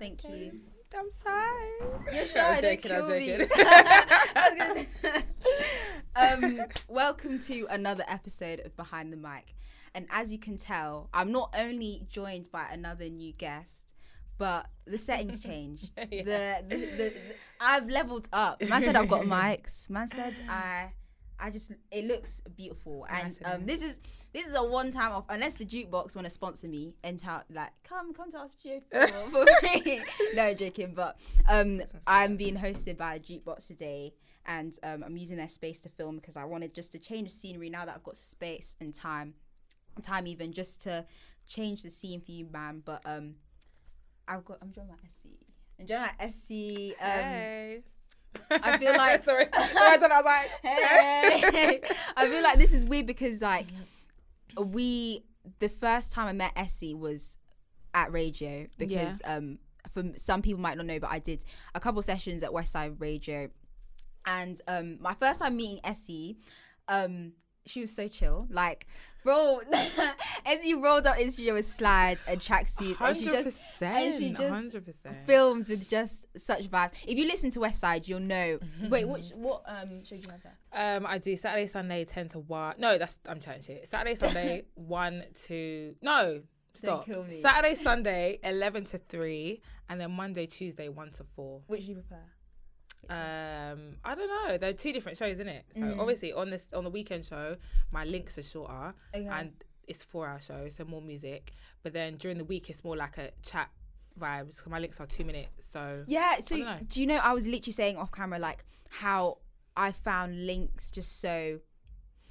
Thank you. I'm shy. You're shy. I'm joking. Welcome to another episode of Behind the Mic. And as you can tell, I'm not only joined by another new guest, but the settings changed. Yeah. The I've leveled up. Man said I've got mics. Man said I just, it looks beautiful. And this is a one-time off, unless the jukebox want to sponsor me and like come to our studio for free. No, joking. But I'm being hosted by a jukebox today, and I'm using their space to film because I wanted just to change the scenery now that I've got space and time even just to change the scene for you, man. But I'm enjoying my SC. Hey. I feel like sorry. I thought I was like, hey. I feel like this is weird because like the first time I met Essie was at Radio because for some people might not know, but I did a couple sessions at Westside Radio, and my first time meeting Essie, she was so chill. Like, bro, Essie rolled up in studio with slides and tracksuits, and she just 100% films with just such vibes. If you listen to Westside, you'll know. Wait, what show do you have there? I do Saturday, Sunday 10 to 1. No, I'm chatting shit. Saturday, Sunday 1 to no. Stop. Don't kill me. Saturday, Sunday 11 to 3, and then Monday, Tuesday 1 to 4. Which do you prefer? I don't know. They're two different shows, isn't it? So obviously on the weekend show, my links are shorter, and it's a 4-hour show, so more music. But then during the week, it's more like a chat vibes because my links are 2 minutes. So yeah. So do you know? I was literally saying off camera like how I found links just so.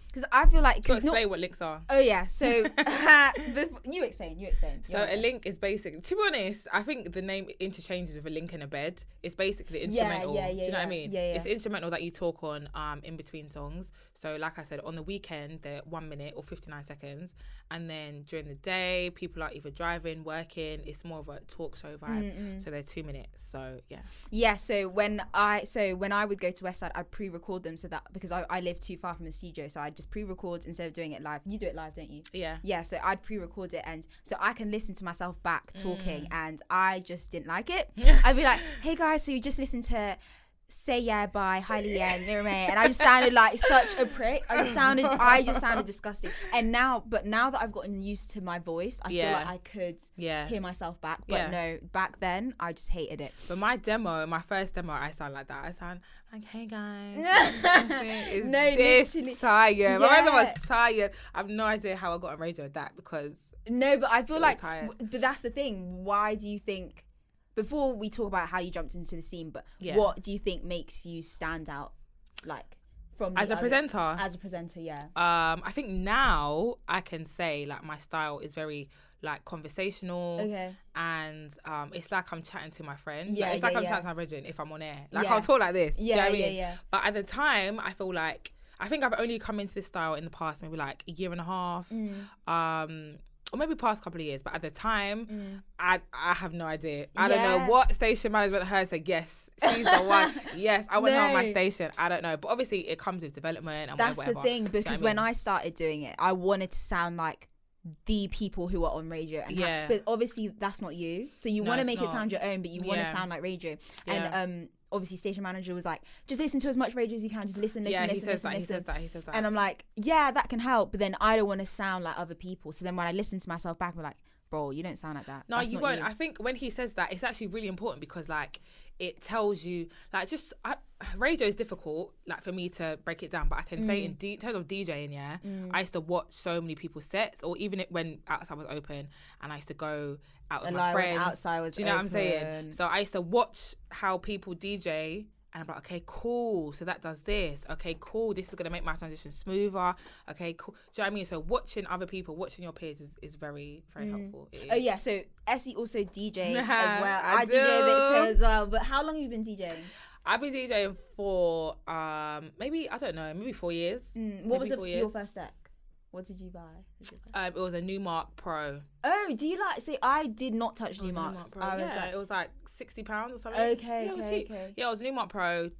Because I feel like... explain what links are. Oh, yeah. So, you explain. So, a link is basically... To be honest, I think the name interchanges with a link in a bed. It's basically instrumental. Yeah, do you know what I mean? Yeah. It's instrumental that you talk on in between songs. So, like I said, on the weekend, they're 1 minute or 59 seconds. And then during the day, people are either driving, working. It's more of a talk show vibe. So, they're 2 minutes. So, yeah. Yeah, so when I would go to Westside, I'd pre-record them so that... Because I live too far from the studio, so I'd just pre-record instead of doing it live. You do it live, don't you? Yeah, so I'd pre-record it, and so I can listen to myself back talking, and I just didn't like it. I'd be like, hey guys, so you just listened to Say Yeah by Hailey and Mira May, and I just sounded like such a prick. I just sounded disgusing. And now that I've gotten used to my voice, I feel like I could hear myself back. But no, back then I just hated it. But my first demo, I sound like that. I sound like, hey guys, literally tired. My voice was tired. I have no idea how I got on radio with that because but I feel like, but that's the thing. Why do you think? Before we talk about how you jumped into the scene, but what do you think makes you stand out, like from as a presenter? As a presenter, yeah. I think now I can say like my style is very like conversational, and it's like I'm chatting to my friend. It's like I'm chatting to my brethren if I'm on air. Like I'll talk like this. Yeah. But at the time, I feel like I think I've only come into this style in the past maybe like a year and a half. Or maybe past couple of years, but at the time, I have no idea. I don't know what station management heard said, yes, she's the one. Yes, I want her on my station. I don't know. But obviously it comes with development and whatever. That's the thing, because when I started doing it, I wanted to sound like the people who are on radio. And but obviously that's not you. So you want to make it sound your own, but you want to sound like radio. And obviously station manager was like, just listen to as much radio as you can, just listen. He says that. And I'm like, yeah, that can help, but then I don't want to sound like other people. So then when I listen to myself back, I'm like, bro, you don't sound like that. No, you won't. I think when he says that, it's actually really important because like it tells you like radio is difficult like for me to break it down, but I can say in terms of DJing, I used to watch so many people's sets, or even when outside was open and I used to go out with my friends. Outside was, do you know what I'm saying? So I used to watch how people DJ. And I'm like, okay, cool. So that does this. Okay, cool. This is going to make my transition smoother. Okay, cool. Do you know what I mean? So watching other people, watching your peers is very, very helpful. Oh, yeah. So Essie also DJs as well. I DJ a bit as well. But how long have you been DJing? I've been DJing for maybe 4 years. What was your first deck? What did you buy? It was a Newmark Pro. Oh, do you like... See, I did not touch Newmarks. It was like £60 or something. Okay. Yeah, it was Newmark Pro,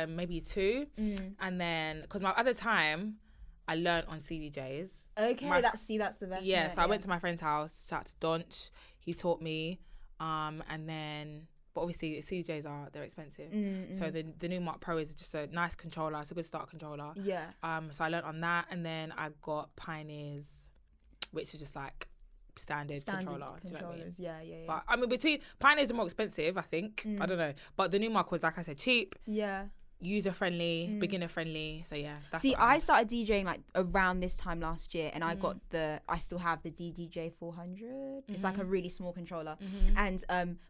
maybe 2. And then, because at the time, I learned on CDJs. Okay, that's the best. Yeah, so I went to my friend's house, shout out to Donch. He taught me. And then, but obviously CDJs they're expensive. So the new Mark Pro is just a nice controller. It's a good start controller. Yeah. So I learned on that, and then I got Pioneers, which is just like standard controller. Do you know what I mean? Yeah. But I mean, between Pioneers are more expensive, I think. I don't know. But the new Mark was, like I said, cheap. Yeah. User friendly, beginner friendly. So yeah. See, I started DJing like around this time last year, and I still have the DJI 400. It's like a really small controller, and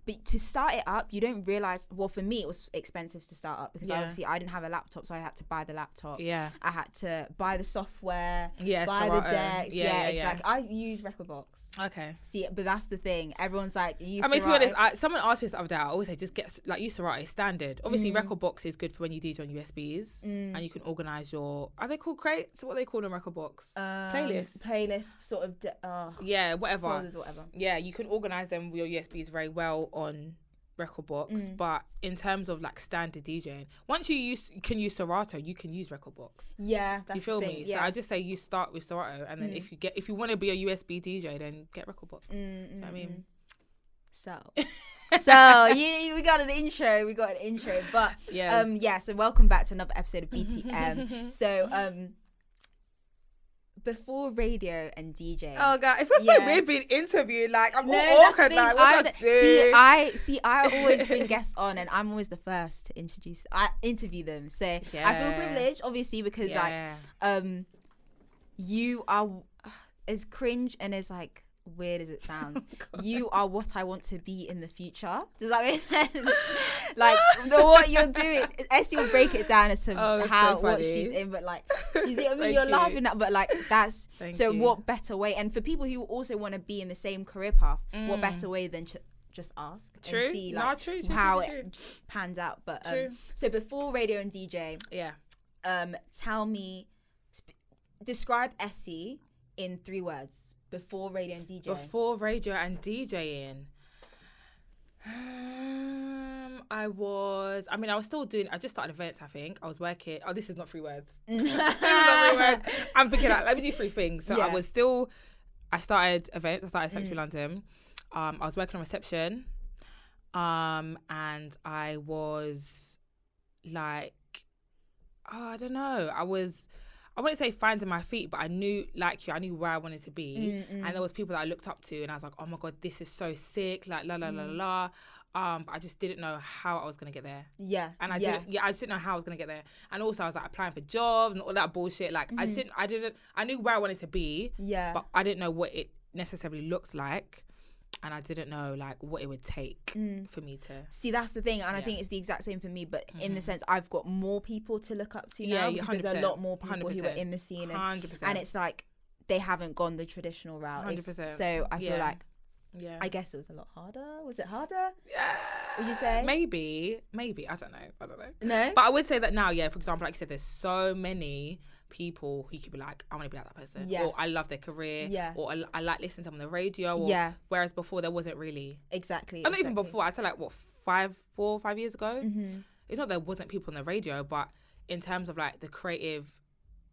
but to start it up, you don't realize. Well, for me, it was expensive to start up because obviously I didn't have a laptop, so I had to buy the laptop. Yeah. I had to buy the software. Yeah. Buy Serato. the decks. Yeah, exactly. I use Recordbox. Okay. See, but that's the thing. Everyone's like, use I mean, Serato. to be honest, someone asked me this the other day. I always say just get use Serato. It's standard. Obviously, Recordbox is good for when you DJ on USBs, and you can organize your. Are they called crates? What are they called on Recordbox? Playlist, sort of. Yeah, whatever. Folders, whatever. Yeah, you can organize them with your USBs very well on Recordbox, but in terms of like standard DJing, once you can use Serato, you can use Recordbox. Yeah, that's you feel the thing. me? Yeah. So I just say you start with Serato, and then if you want to be a USB DJ, then get Recordbox. Do you know what I mean? So we got an intro. But so welcome back to another episode of BTM. So before radio and DJ. Oh god, it feels like we've been interviewed. Like I'm all awkward. Like what I do? I always bring guests on, and I'm always the first to interview them. So I feel privileged, obviously, because you are as cringe and as like weird as it sounds. You are what I want to be in the future. Does that make sense? Like what you're doing, Essie will break it down as to what she's in, but like, do you see what I mean? You're laughing at, but like that's what better way? And for people who also want to be in the same career path, what better way than just ask and see like how it pans out? But so before radio and DJ, tell me, describe Essie in 3 words. Before radio and DJing. Before radio and DJing. I was still doing, I just started events, I think. I was working, this is not 3 words. This is not 3 words. I'm thinking like, let me do 3 things. So I started events, I started Central London. I was working on reception. And I was like, I don't know. I wouldn't say finding my feet, but I knew, like you, I knew where I wanted to be. And there was people that I looked up to, and I was like, oh my God, this is so sick, like la la la la la. But I just didn't know how I was gonna get there. Yeah. And I just didn't know how I was gonna get there. And also I was like applying for jobs and all that bullshit. Like I knew where I wanted to be. Yeah. But I didn't know what it necessarily looks like. And I didn't know like what it would take for me to see. That's the thing, and I think it's the exact same for me. But in the sense, I've got more people to look up to now because there's a lot more people 100%. Who are in the scene, and it's like they haven't gone the traditional route. 100%. So I feel like, I guess it was a lot harder. Was it harder? Yeah. Would you say? Maybe. I don't know. No. But I would say that now, for example, like you said, there's so many people who could be like, I want to be like that person, or I love their career, or I like listening to them on the radio, or whereas before there wasn't really not even before. I said like 4 or 5 years ago. It's not there wasn't people on the radio, but in terms of like the creative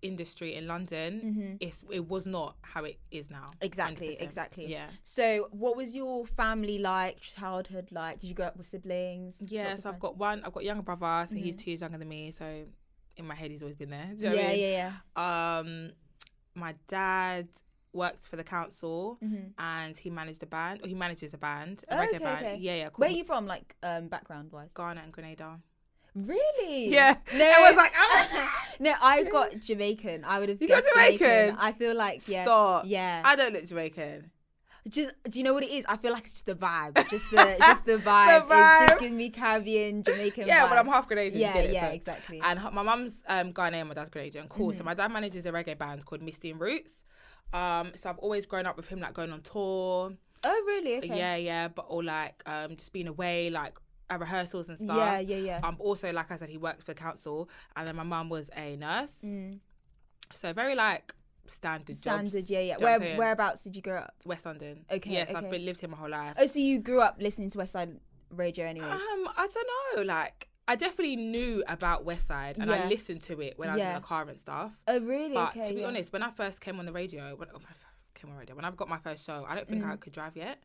industry in London, it was not how it is now. Exactly. Yeah. So what was your family like, childhood like? Did you grow up with siblings? So I've got a younger brother, so he's 2 years younger than me, so in my head he's always been there. Do you know what I mean? My dad worked for the council and he managed a band, or he manages a band, a reggae band. Okay. Where are you from, like background wise? Ghana and Grenada. Really? Yeah. No, I was like, no, I got Jamaican. I would have You guessed got Jamaican? I feel like Stop. Yeah. I don't look Jamaican. Do you know what it is? I feel like it's just the vibe. Just the vibe. It's just giving me Caribbean, Jamaican vibe. Yeah, but I'm half Grenadian. Yeah, exactly. And my mum's Ghanaian and my dad's Grenadian. Cool. So my dad manages a reggae band called Misty and Roots. So I've always grown up with him like going on tour. Oh, really? Okay. Yeah. But all like just being away, like at rehearsals and stuff. Yeah. Also, like I said, he worked for the council, and then my mum was a nurse. So very like standard jobs. Yeah. Whereabouts did you grow up? West London. Okay. Yes, I've lived here my whole life. Oh, so you grew up listening to West Side Radio anyways? I don't know. Like I definitely knew about West Side, and I listened to it when I was in the car and stuff. Oh, really? But to be honest, when I first came on the radio, when I got my first show, I don't think I could drive yet.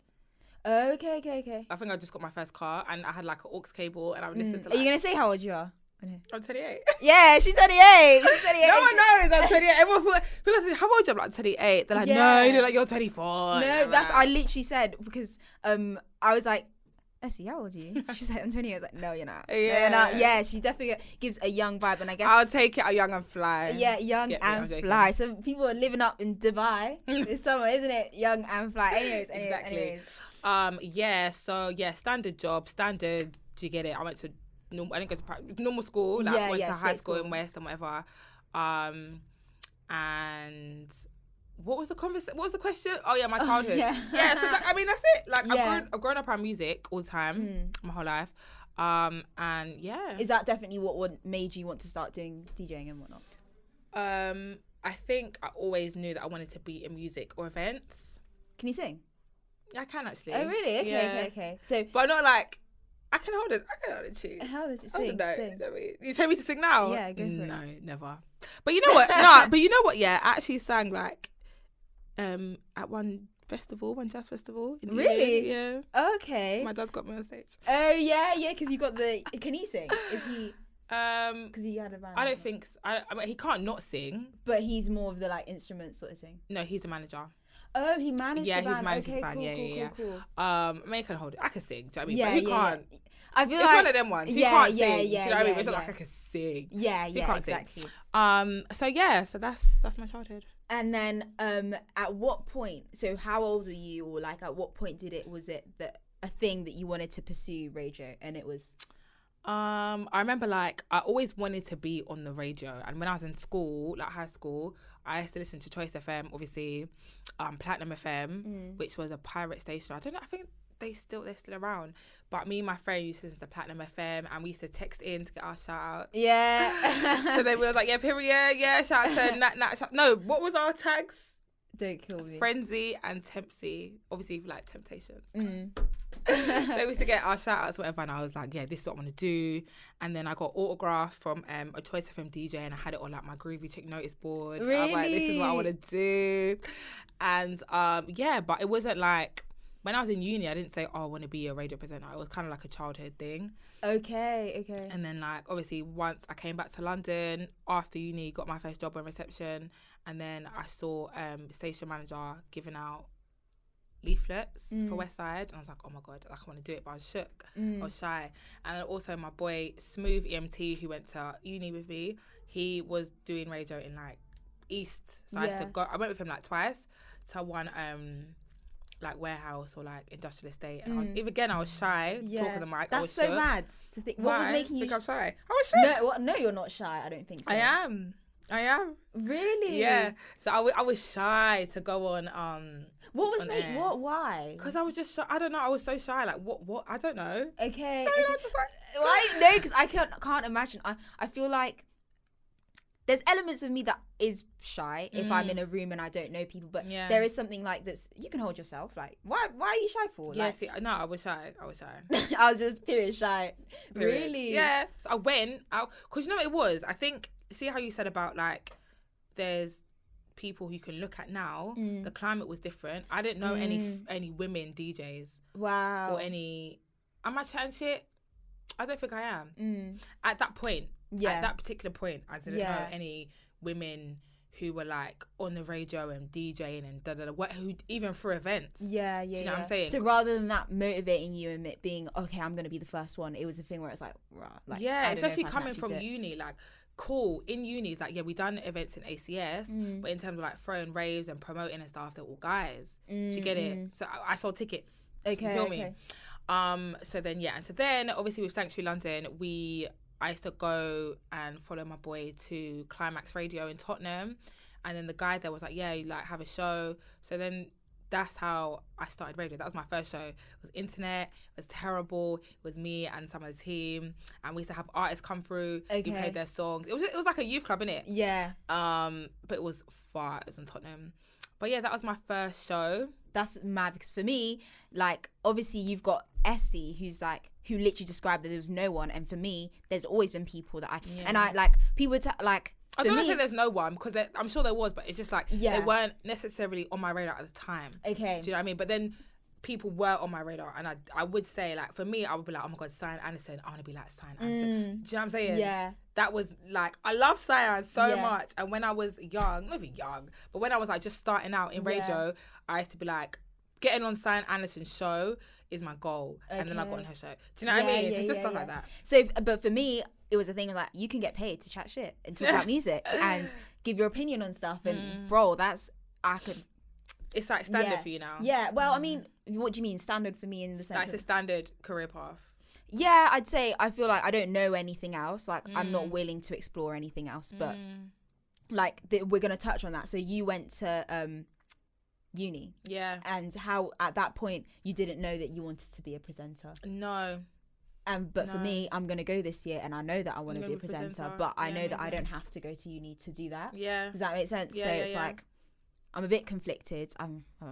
Okay. I think I just got my first car and I had like an aux cable and I would listen to Are you going to say how old you are? I'm 28. Yeah, she's 28. She's 28. No one knows I'm 28. Everyone thought, because how old are you? I'm like 28. They're like, no, you're like, you're 24. No, that's, I literally said, because I was like, Essie, how old are you? She's like, I'm 20. I was like, no, you're not. Yeah. No, you're not. Yeah, she definitely gives a young vibe. And I guess I'll take it, a young and fly. Yeah, young and fly. So people are living up in Dubai this summer, isn't it? Young and fly. Anyways. Yeah, so yeah, standard job, standard, do you get it? I went to I didn't go to normal school, like went to high school in West and whatever. And what was the question? Oh yeah, my childhood. So I mean, that's it. Like I've grown up around music all the time, my whole life. And yeah. Is that definitely what made you want to start doing DJing and whatnot? I think I always knew that I wanted to be in music or events. Can you sing? Yeah, I can actually. Oh really? Okay. So, but not like. I can hold it tune. How did you sing? You tell me to sing now? Yeah, go for it. No, never. But you know what? Yeah, I actually sang like at one jazz festival. Really? Yeah. Okay. My dad got me on stage. Oh yeah, because you got the. Can he sing? Is he? Because he had a band. I don't think so. I mean, he can't not sing. But he's more of the like instrument sort of thing. No, he's the manager. Oh, he managed the band. Yeah, he's managed his band. Cool. I mean, I can hold it. I can sing. Do you know what I mean? But he can't. I feel it's like one of them ones. He can't sing. Do you know what I mean? It's not like I can sing. Yeah, he can't exactly. Sing. So that's my childhood. And then at what point? So how old were you, or like at what point was it a thing that you wanted to pursue radio? And it was. I remember like I always wanted to be on the radio, and when I was in school, like high school, I used to listen to Choice FM, obviously, Platinum FM, which was a pirate station. I don't know, I think they're still around. But me and my friend used to listen to Platinum FM, and we used to text in to get our shout outs. Yeah. So then we was like, yeah, period, yeah, shout out to Nat. No, what was our tags? Don't kill me. Frenzy and Tempsy, obviously like Temptations. So we used to get our shout outs, whatever, and I was like, yeah, this is what I want to do. And then I got autograph from a Choice FM DJ, and I had it on like my Groovy Chick notice board. Really? I was like, this is what I want to do. And but it wasn't like, when I was in uni, I didn't say, oh, I want to be a radio presenter. It was kind of like a childhood thing. Okay. And then like, obviously, once I came back to London after uni, got my first job on reception, and then I saw station manager giving out leaflets for Westside, and I was like, oh my god, like I want to do it, but I was shook. I was shy. And then also my boy Smooth EMT, who went to uni with me, he was doing radio in like East, so I went with him like twice to one like warehouse or like industrial estate, and I was shy to talk on the mic. That's so mad to think. What was making you think I'm shy? I was shook. No, you're not shy. I don't think so. I am. Really? Yeah. So I was shy to go on. What was making? What? Why? Because I was just shy. I don't know. I was so shy. Like what? I don't know. Okay. Why? No, because I can't imagine. I feel like there's elements of me that is shy if I'm in a room and I don't know people, but there is something like this. You can hold yourself. Like why are you shy for? Yeah. No, I was shy. I was just period shy. Period. Really? Yeah. So I went out because you know what it was. I think. See how you said about like there's people who you can look at now. The climate was different. I didn't know any women DJs. Wow. Or any. Am I chatting shit? I don't think I am. At that point. Yeah. At that particular point, I didn't know any women who were like on the radio and DJing and who even for events. Yeah. Do you know what I'm saying? So rather than that motivating you and it being okay, I'm gonna be the first one, it was a thing where it's like, rah, like especially coming from uni, like. Cool. In uni, it's like, we done events in ACS, but in terms of like throwing raves and promoting and stuff, they're all guys. Do you get it? So I sold tickets. Okay. You feel me? So then obviously with Sanctuary London, I used to go and follow my boy to Climax Radio in Tottenham, and then the guy there was like, yeah, you like have a show. So then that's how I started radio. That was my first show. It was internet. It was terrible. It was me and some of the team, and we used to have artists come through. Okay. Who played their songs. It was like a youth club, innit? Yeah. But it was far. It was in Tottenham. But yeah, that was my first show. That's mad because for me, like obviously you've got Essie, who literally described that there was no one, and for me, there's always been people that I like people like. I don't want to say there's no one because I'm sure there was, but it's just like they weren't necessarily on my radar at the time. Okay. Do you know what I mean? But then people were on my radar, and I would say, like, for me, I would be like, oh my god, Cyan Anderson, I want to be like Cyan Anderson. Do you know what I'm saying? Yeah. That was like, I love Cyan so much. And when I was young, not even young, but when I was like just starting out in radio, I used to be like, getting on Cyan Anderson's show is my goal. And then I got on her show. Do you know what I mean? So it's just stuff like that. So, but for me, it was a thing of like, you can get paid to chat shit and talk about music and give your opinion on stuff. And bro, it's like standard for you now. Yeah. Well, I mean, what do you mean standard for me in the sense? That's a standard career path. Yeah, I'd say I feel like I don't know anything else. Like I'm not willing to explore anything else. But like we're gonna touch on that. So you went to uni. Yeah. And how at that point you didn't know that you wanted to be a presenter? No. But for me, I'm gonna go this year, and I know that I want to be a presenter. But I know that I don't have to go to uni to do that. Yeah. Does that make sense? Yeah, so it's like, I'm a bit conflicted. I've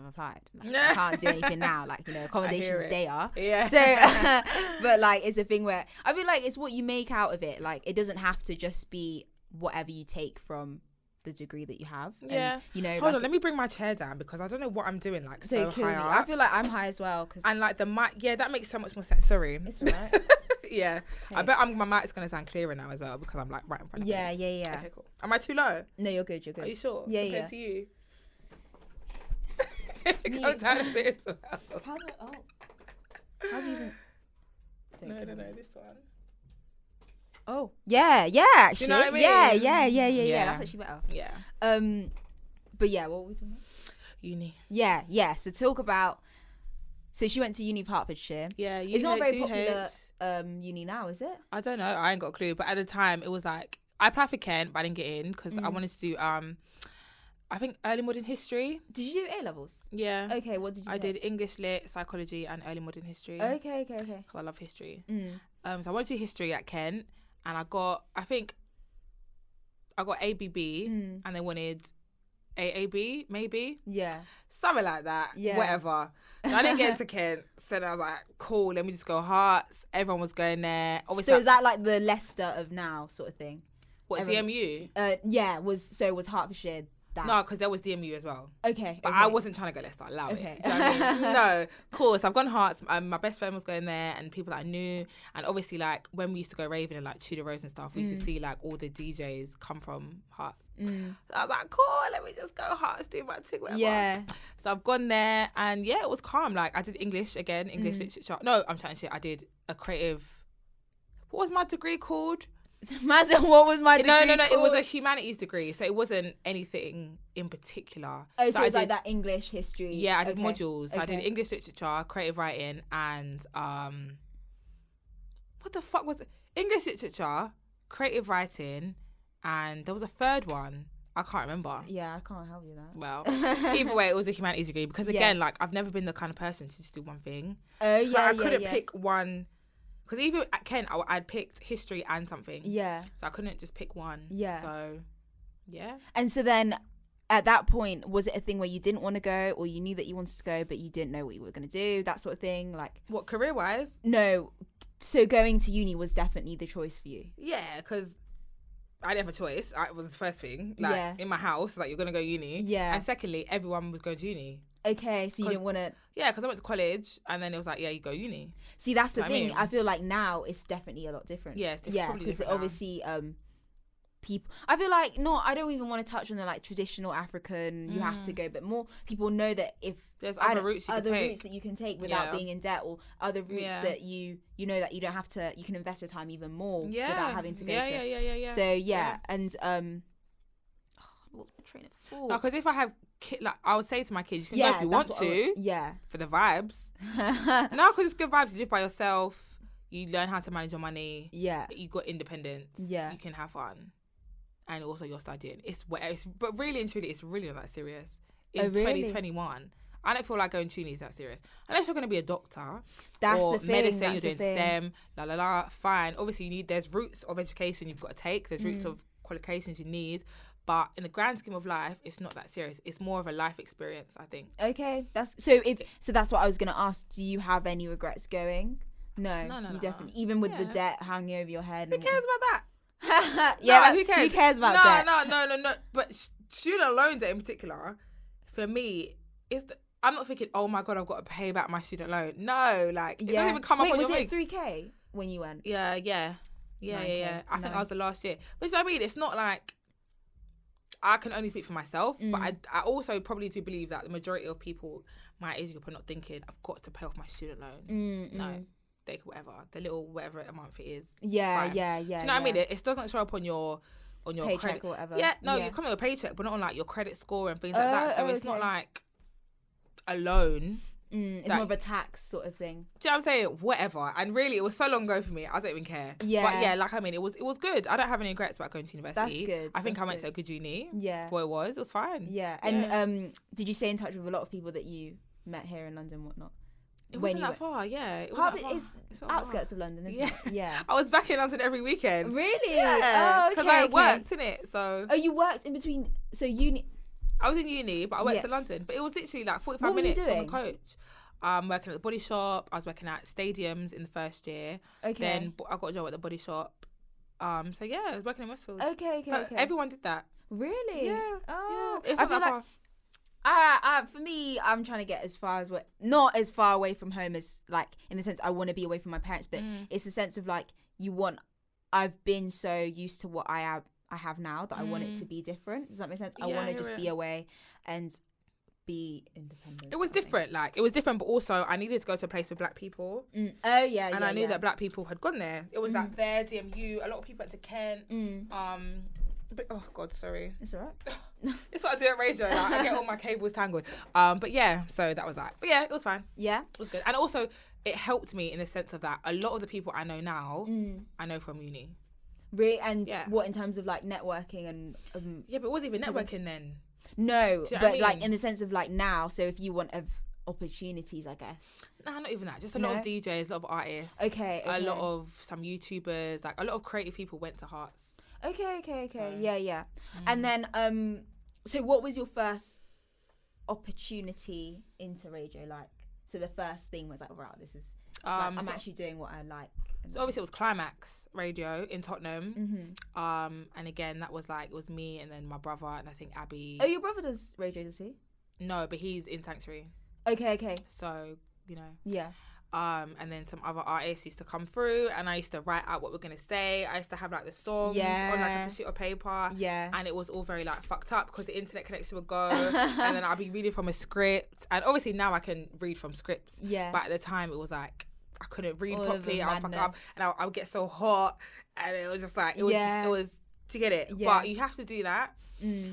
applied. Like, I can't do anything now. Like, you know, accommodations there. Yeah. So, but like, it's a thing where I feel like it's what you make out of it. Like, it doesn't have to just be whatever you take from the degree that you have. Yeah. And, you know, hold on, let me bring my chair down because I don't know what I'm doing. Like, so high up. I feel like I'm high as well. And like the mic, that makes so much more sense. Sorry. It's alright. Yeah. Okay. I bet my mic's gonna sound clearer now as well because I'm like right in front of me. Yeah. Okay, cool. Am I too low? No, you're good. You're good. Are you sure? Yeah. Compared to you. Come down a bit as well. How's it even? No, this one. Oh, yeah, actually. Do you know what I mean? Yeah. That's actually better. Yeah. But yeah, what were we talking about? Uni. Yeah. So talk about. So she went to uni of Hertfordshire. Yeah, it's not a very popular uni now, is it? I don't know. I ain't got a clue. But at the time, it was like I applied for Kent, but I didn't get in because I wanted to do I think early modern history. Did you do A levels? Yeah. Okay, what did you do? I did English lit, psychology, and early modern history. Okay. Because I love history. So I went to history at Kent, and I got ABB, and they wanted AAB, maybe. Yeah. Something like that. Yeah. Whatever. So I didn't get into Kent, so then I was like, cool, let me just go Hearts. Everyone was going there. Obviously, so is that like the Leicester of now sort of thing? What, DMU? Yeah, was Hertfordshire that? No, because there was DMU as well. Okay. But I wasn't trying to go Leicester. Allow it. Do you know what I mean? No, of course. I've gone Hearts. My best friend was going there and people that I knew. And obviously, like, when we used to go raving and, like, Tudor Rose and stuff, we used to see, like, all the DJs come from Hearts. So I was like, cool, let me just go Hearts, do my thing, whatever. Yeah. So I've gone there and, it was calm. Like, I did English again, English literature. No, I'm chatting shit. I did a creative... What was my degree called? What was my degree? No. It was a humanities degree, so it wasn't anything in particular. Oh, so it was like that English history. Yeah, I did modules. So I did English literature, creative writing, and what the fuck was it? English literature, creative writing, and there was a third one. I can't remember. Yeah, I can't help you that. Well, either way, it was a humanities degree because again, like I've never been the kind of person to just do one thing. Oh, so I couldn't pick one. Because even at Kent, I'd picked history and something. Yeah. So I couldn't just pick one. Yeah. So, yeah. And so then, at that point, was it a thing where you didn't want to go, or you knew that you wanted to go, but you didn't know what you were going to do, that sort of thing? Like, what, career-wise? No. So going to uni was definitely the choice for you? Yeah, because I didn't have a choice. It was the first thing. Like, in my house, like, you're going to go uni. Yeah. And secondly, everyone was going to uni. Okay, so you didn't want to... Yeah, because I went to college and then it was like, you go uni. See, that's the thing. I feel like now it's definitely a lot different. Yeah, it's different. Yeah, because obviously people... I feel like, I don't even want to touch on the like traditional African, you have to go, but more people know that if... There's other routes routes that you can take without being in debt, or other routes that you know that you don't have to... You can invest your time even more without having to go to... Yeah. So, and... what's my train of thought? No, because if I have... like I would say to my kids, you can go if you want to, for the vibes. No, because it's good vibes. You live by yourself. You learn how to manage your money. Yeah, you got independence. Yeah, you can have fun, and also you're studying. But really and truly, it's really not that serious. In 2021, I don't feel like going to uni is that serious unless you're going to be a doctor. That's or the thing. Medicine, you're doing STEM. Fine. Obviously, there's routes of education you've got to take. There's routes of qualifications you need. But in the grand scheme of life, it's not that serious. It's more of a life experience, I think. Okay, that's that's what I was gonna ask. Do you have any regrets going? No, you definitely. Even with the debt hanging over your head. Who cares about that? Who cares? Who cares about debt? No. But student loan debt in particular, for me, I'm not thinking, oh my God, I've got to pay back my student loan. No, like, it doesn't even come up on your thing. Was it 3K when you went? Yeah. I think that was the last year. Which I mean, it's not like, I can only speak for myself, but I also probably do believe that the majority of people my age group are not thinking, I've got to pay off my student loan. No, take whatever, the little whatever a month it is. Yeah. Do you know what I mean? It doesn't show up on your paycheck credit or whatever. Yeah, no, you come with a paycheck, but not on like your credit score and things like that. So it's not like a loan. It's more of a tax sort of thing. Do you know what I'm saying? Whatever. And really, it was so long ago for me. I don't even care. Yeah. But yeah, like I mean, it was good. I don't have any regrets about going to university. That's good. I think I went to a good uni. Yeah. For what it was fine. Yeah. And did you stay in touch with a lot of people that you met here in London and whatnot? It wasn't that far, yeah. It wasn't that far. It's outskirts of London, isn't it? Yeah. I was back in London every weekend. Really? Yeah. Oh, okay. Because I worked, innit? So. Oh, you worked in between. So uni. I was in uni, but I worked in London. But it was literally like 45 minutes on the coach. Working at the Body Shop. I was working at stadiums in the first year. Okay. Then I got a job at the Body Shop. So yeah, I was working in Westfield. Okay. Everyone did that. Really? Yeah. Oh. Yeah. It's not that far. For me, I'm trying to get not as far away from home as like in the sense I want to be away from my parents, but it's a sense of like I've been so used to what I have now that I want it to be different. Does that make sense? I want to just be away and be independent. It was different, but also I needed to go to a place with black people. Oh yeah, and I knew that black people had gone there. It was like there, DMU. A lot of people went to Kent. But, oh God, sorry. It's alright. It's what I do at radio. Like, I get all my cables tangled. But yeah, so that was that. But yeah, it was fine. Yeah, it was good. And also, it helped me in the sense of that a lot of the people I know now, I know from uni. Really? And what in terms of like networking and yeah, but it wasn't even networking then. No, but like in the sense of like now. So if you want opportunities, I guess. Nah, not even that. Just a lot of DJs, a lot of artists. Okay. A lot of some YouTubers, like a lot of creative people went to Hearts. Okay. So, yeah. And then, so what was your first opportunity into radio? Like, so the first thing was like, wow, this is, I'm actually doing what I like. So obviously it was Climax Radio in Tottenham. And again, that was like, it was me and then my brother and I think Abby. Oh, your brother does radio, does he? No, but he's in Sanctuary. Okay. So, you know. Yeah. And then some other artists used to come through and I used to write out what we're going to say. I used to have like the songs on like a sheet of paper. Yeah. And it was all very like fucked up because the internet connection would go and then I'd be reading from a script. And obviously now I can read from scripts. Yeah. But at the time it was like, I couldn't read properly. I would fuck up and I would get so hot and it was just like, it was to get it. Yeah. But you have to do that.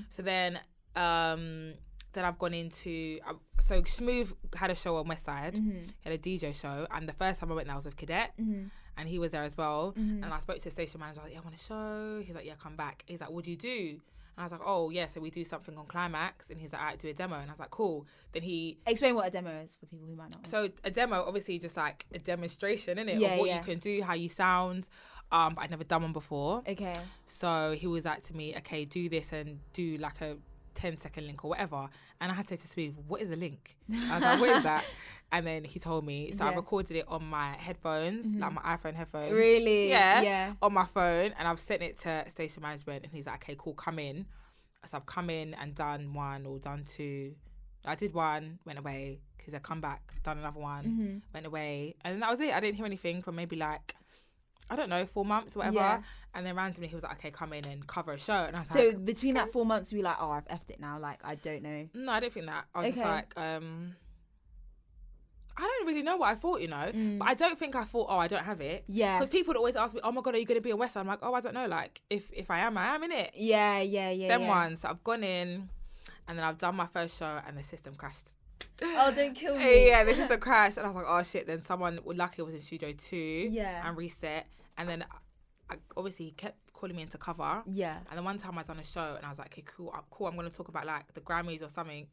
So then I've gone into so Smooth had a show on West Side. He had a DJ show, and the first time I went there was with Cadet, and he was there as well. And I spoke to the station manager. I was like, "Yeah, I want a show." He's like, "Yeah, come back." He's like, "What do you do?" And I was like, "Oh yeah, so we do something on Climax." And he's like, "Alright, do a demo." And I was like, "Cool." Then he explain what a demo is for people who might not know. So a demo, obviously, just like a demonstration, innit, of what you can do, how you sound. But I'd never done one before. Okay. So he was like to me, "Okay, do this and do like a 10-second link or whatever." And I had to say to Smooth, "What is a link?" I was like, "What is that?" And then he told me. So I recorded it on my headphones, like my iPhone headphones. Really? Yeah. On my phone. And I've sent it to station management and he's like, "Okay, cool, come in." So I've come in and done one or done two. I did one, went away. Because I come back, done another one, went away. And then that was it. I didn't hear anything for maybe like, I don't know, 4 months or whatever. Yeah. And then randomly he was like, "Okay, come in and cover a show." And I was like, so between that 4 months, you were like, "Oh, I've effed it now." Like, I don't know. No, I didn't think that. I was just like, I don't really know what I thought, you know. But I don't think I thought, "Oh, I don't have it." Yeah. Because people would always ask me, "Oh my God, are you going to be a West Side?" I'm like, "Oh, I don't know. Like, if I am, innit?" Yeah. Them ones. So I've gone in and then I've done my first show and the system crashed. Oh, don't kill me. Yeah, the system crashed. And I was like, "Oh shit." Then someone, luckily was in Studio 2 and reset. And then I obviously kept calling me in to cover. Yeah. And then one time I done a show and I was like, "Okay, cool. I'm going to talk about like the Grammys or something."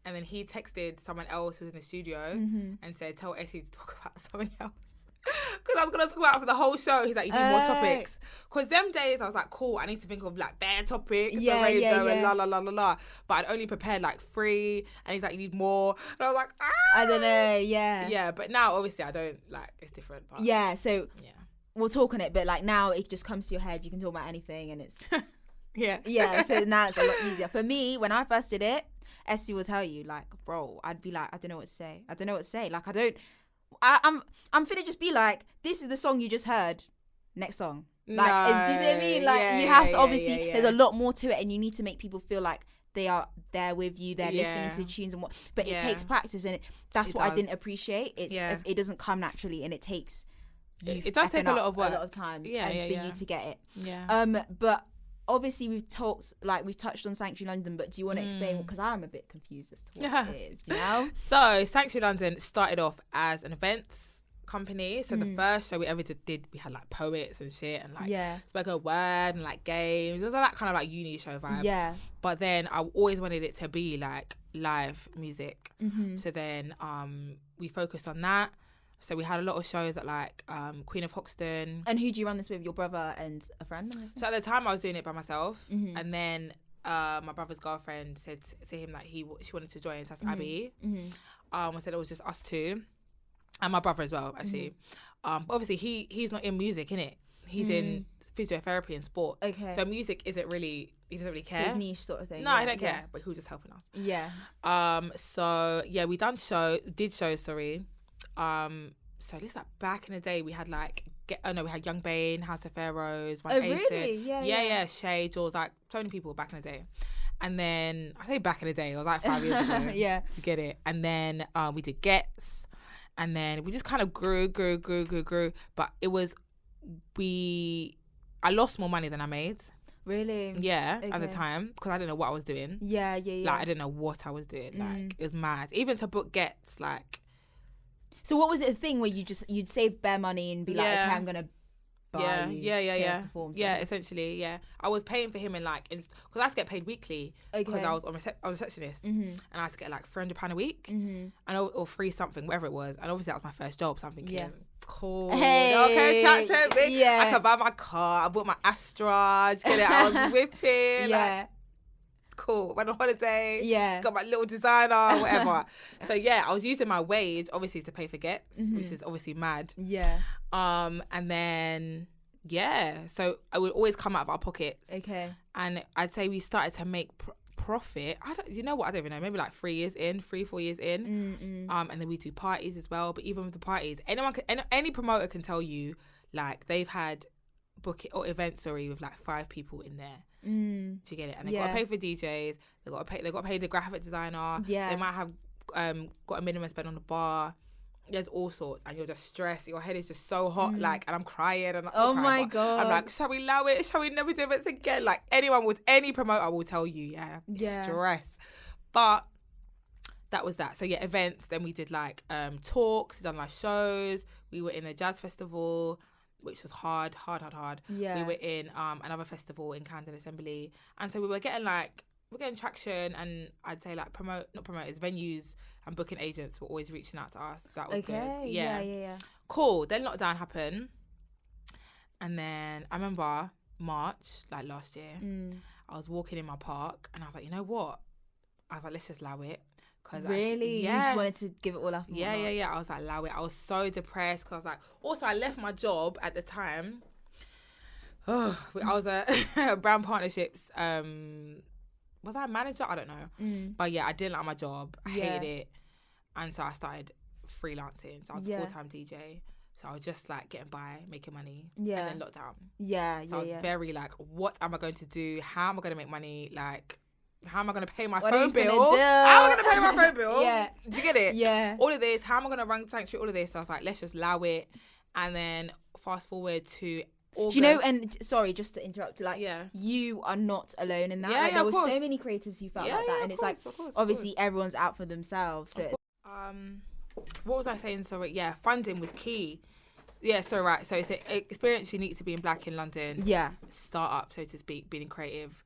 And then he texted someone else who was in the studio and said, "Tell Essie to talk about something else." Because I was going to talk about it for the whole show. He's like, "You need more topics." Because them days I was like, "Cool, I need to think of like bare topics for radio and la la la la la." But I'd only prepared like 3 and he's like, "You need more." And I was like, I don't know, yeah. Yeah, but now obviously I don't, like, it's different. But yeah, so we'll talk on it, but like now it just comes to your head. You can talk about anything and it's... Yeah, so now it's a lot easier. For me, when I first did it, Essie will tell you, like, bro, I'd be like, I don't know what to say. Like, I'm finna just be like, this is the song you just heard. Next song. Like, do you see what I mean? Like, you have to obviously, there's a lot more to it, and you need to make people feel like they are there with you, they're listening to the tunes and what, but it takes practice, and that's what I didn't appreciate. It doesn't come naturally, and it takes it does take a lot of work, a lot of time for you to get it. But obviously we've touched on Sanctuary London, but do you want to explain, because I'm a bit confused as to what it is, you know? So Sanctuary London started off as an events company. So the first show we ever did, we had like poets and shit, and like spoken word and like games. It was that kind of like uni show vibe. But then I always wanted it to be like live music. So then we focused on that. So we had a lot of shows at like Queen of Hoxton. And who do you run this with? Your brother and a friend? So at the time I was doing it by myself, and then my brother's girlfriend said to him that she wanted to join. So that's Abby. I said it was just us two, and my brother as well, actually. But obviously he's not in music, innit? He's in physiotherapy and sport. Okay. So music isn't really, he doesn't really care. His niche sort of thing. No, I don't care. But he was just helping us. Yeah. So yeah, we did shows. So this like back in the day, we had like we had Young Bane, House of Pharaohs, One Ace. Really? Yeah. Shay, Jules, like so many people back in the day. And then I say back in the day, it was like 5 years ago. Yeah. You get it. And then we did Gets, and then we just kind of grew. But it was I lost more money than I made. Really? Yeah, at the time, because I didn't know what I was doing. Yeah. Like I didn't know what I was doing. Like it was mad. Even to book Gets, like. So what was it a thing where you'd save bare money and be like, okay, I'm gonna buy you to perform? Yeah, essentially, yeah. I was paying for him in like, because I used to get paid weekly because I was I was a receptionist, and I used to get like £300 a week, and or free something, whatever it was. And obviously that was my first job, so I'm thinking, cool, okay, chat to me. I could buy my car. I bought my Astra. Get it? I was whipping. Like, cool, went on holiday, got my little designer, whatever. So yeah, I was using my wage obviously to pay for Gets, which is obviously mad. And then so I would always come out of our pockets. Okay. And I'd say we started to make profit. I don't even know, maybe like 4 years in. And then we do parties as well. But even with the parties, any promoter can tell you, like, they've had events with like 5 people in there. Do you get it? And they got to pay for DJs. They got to pay the graphic designer. They might have got a minimum spend on the bar. There's all sorts, and you're just stressed. Your head is just so hot, like, and I'm crying. And oh my god! I'm like, shall we allow it? Shall we never do events again? Like, any promoter will tell you, stress. But that was that. So yeah, events. Then we did like talks. We done live shows. We were in a jazz festival, which was hard. Yeah. We were in another festival in Camden Assembly, and so we were getting traction, and I'd say like venues and booking agents were always reaching out to us. That was good. Yeah. Cool. Then lockdown happened, and then I remember March, like last year, I was walking in my park, and I was like, you know what? I was like, let's just allow it. Really? You just wanted to give it all up? Yeah. I was like, allow it. I was so depressed because I was like, also I left my job at the time. I was at Brown Partnerships. Was I a manager? I don't know. But yeah, I didn't like my job. I hated it. And so I started freelancing. So I was a full-time DJ. So I was just like getting by, making money. Yeah. And then lockdown. So I was very like, what am I going to do? How am I going to make money? Like, how am I going to pay my phone bill? How am I going to pay my phone bill? Do you get it? Yeah. All of this. How am I going to run Sanctuary? All of this. So I was like, let's just allow it. And then fast forward to August. Do you know, and sorry, just to interrupt, like, you are not alone in that. Like, there were so many creatives who felt like that. And it's like, obviously everyone's out for themselves. So what was I saying? Sorry, funding was key. Yeah, so right. So it's an experience unique to being black in London. Yeah. Start up, so to speak, being creative.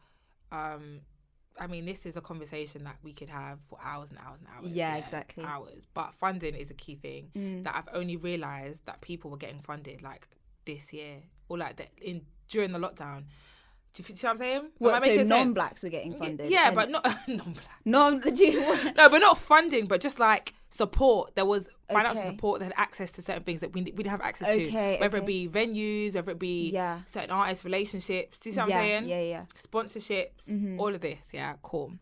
I mean, this is a conversation that we could have for hours and hours and hours. Yeah, exactly. Hours. But funding is a key thing that I've only realised that people were getting funded like this year or like during the lockdown. Do you see what I'm saying? What, so non-blacks were getting funded? Yeah, but not non-black. No, but not funding, but just like support. There was financial support that had access to certain things that we didn't have access to. Whether it be venues, whether it be certain artists, relationships. Do you see what I'm saying? Yeah. Sponsorships, all of this. Yeah, cool.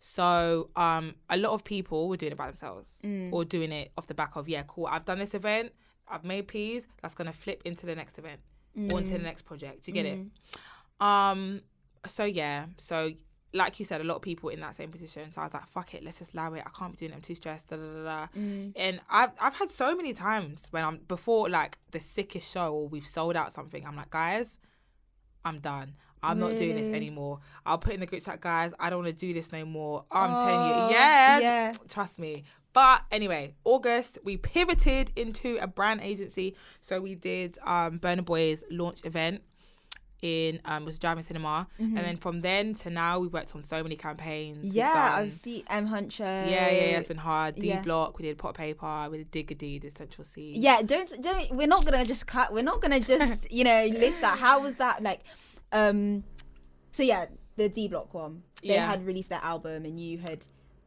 So a lot of people were doing it by themselves or doing it off the back of, yeah, cool, I've done this event, I've made peas, that's going to flip into the next event or into the next project. Do you get it? So yeah, so like you said, a lot of people in that same position. So I was like, fuck it, let's just allow it. I can't be doing it, I'm too stressed, da, da, da, da. And I've had so many times when I'm, before like the sickest show or we've sold out something, I'm like, guys, I'm done. I'm not doing this anymore. I'll put in the group chat, guys, I don't want to do this no more. I'm telling you, yeah, trust me. But anyway, August, we pivoted into a brand agency. So we did Burna Boy's launch event in was Driving Cinema, and then from then to now we worked on so many campaigns. I've seen Huncho. It's been hard. D Block, we did Pot Paper, we did Diggity, did Central C. Don't we're not gonna just cut, we're not gonna just list that. How was that like? So yeah, the D Block one, they had released their album, and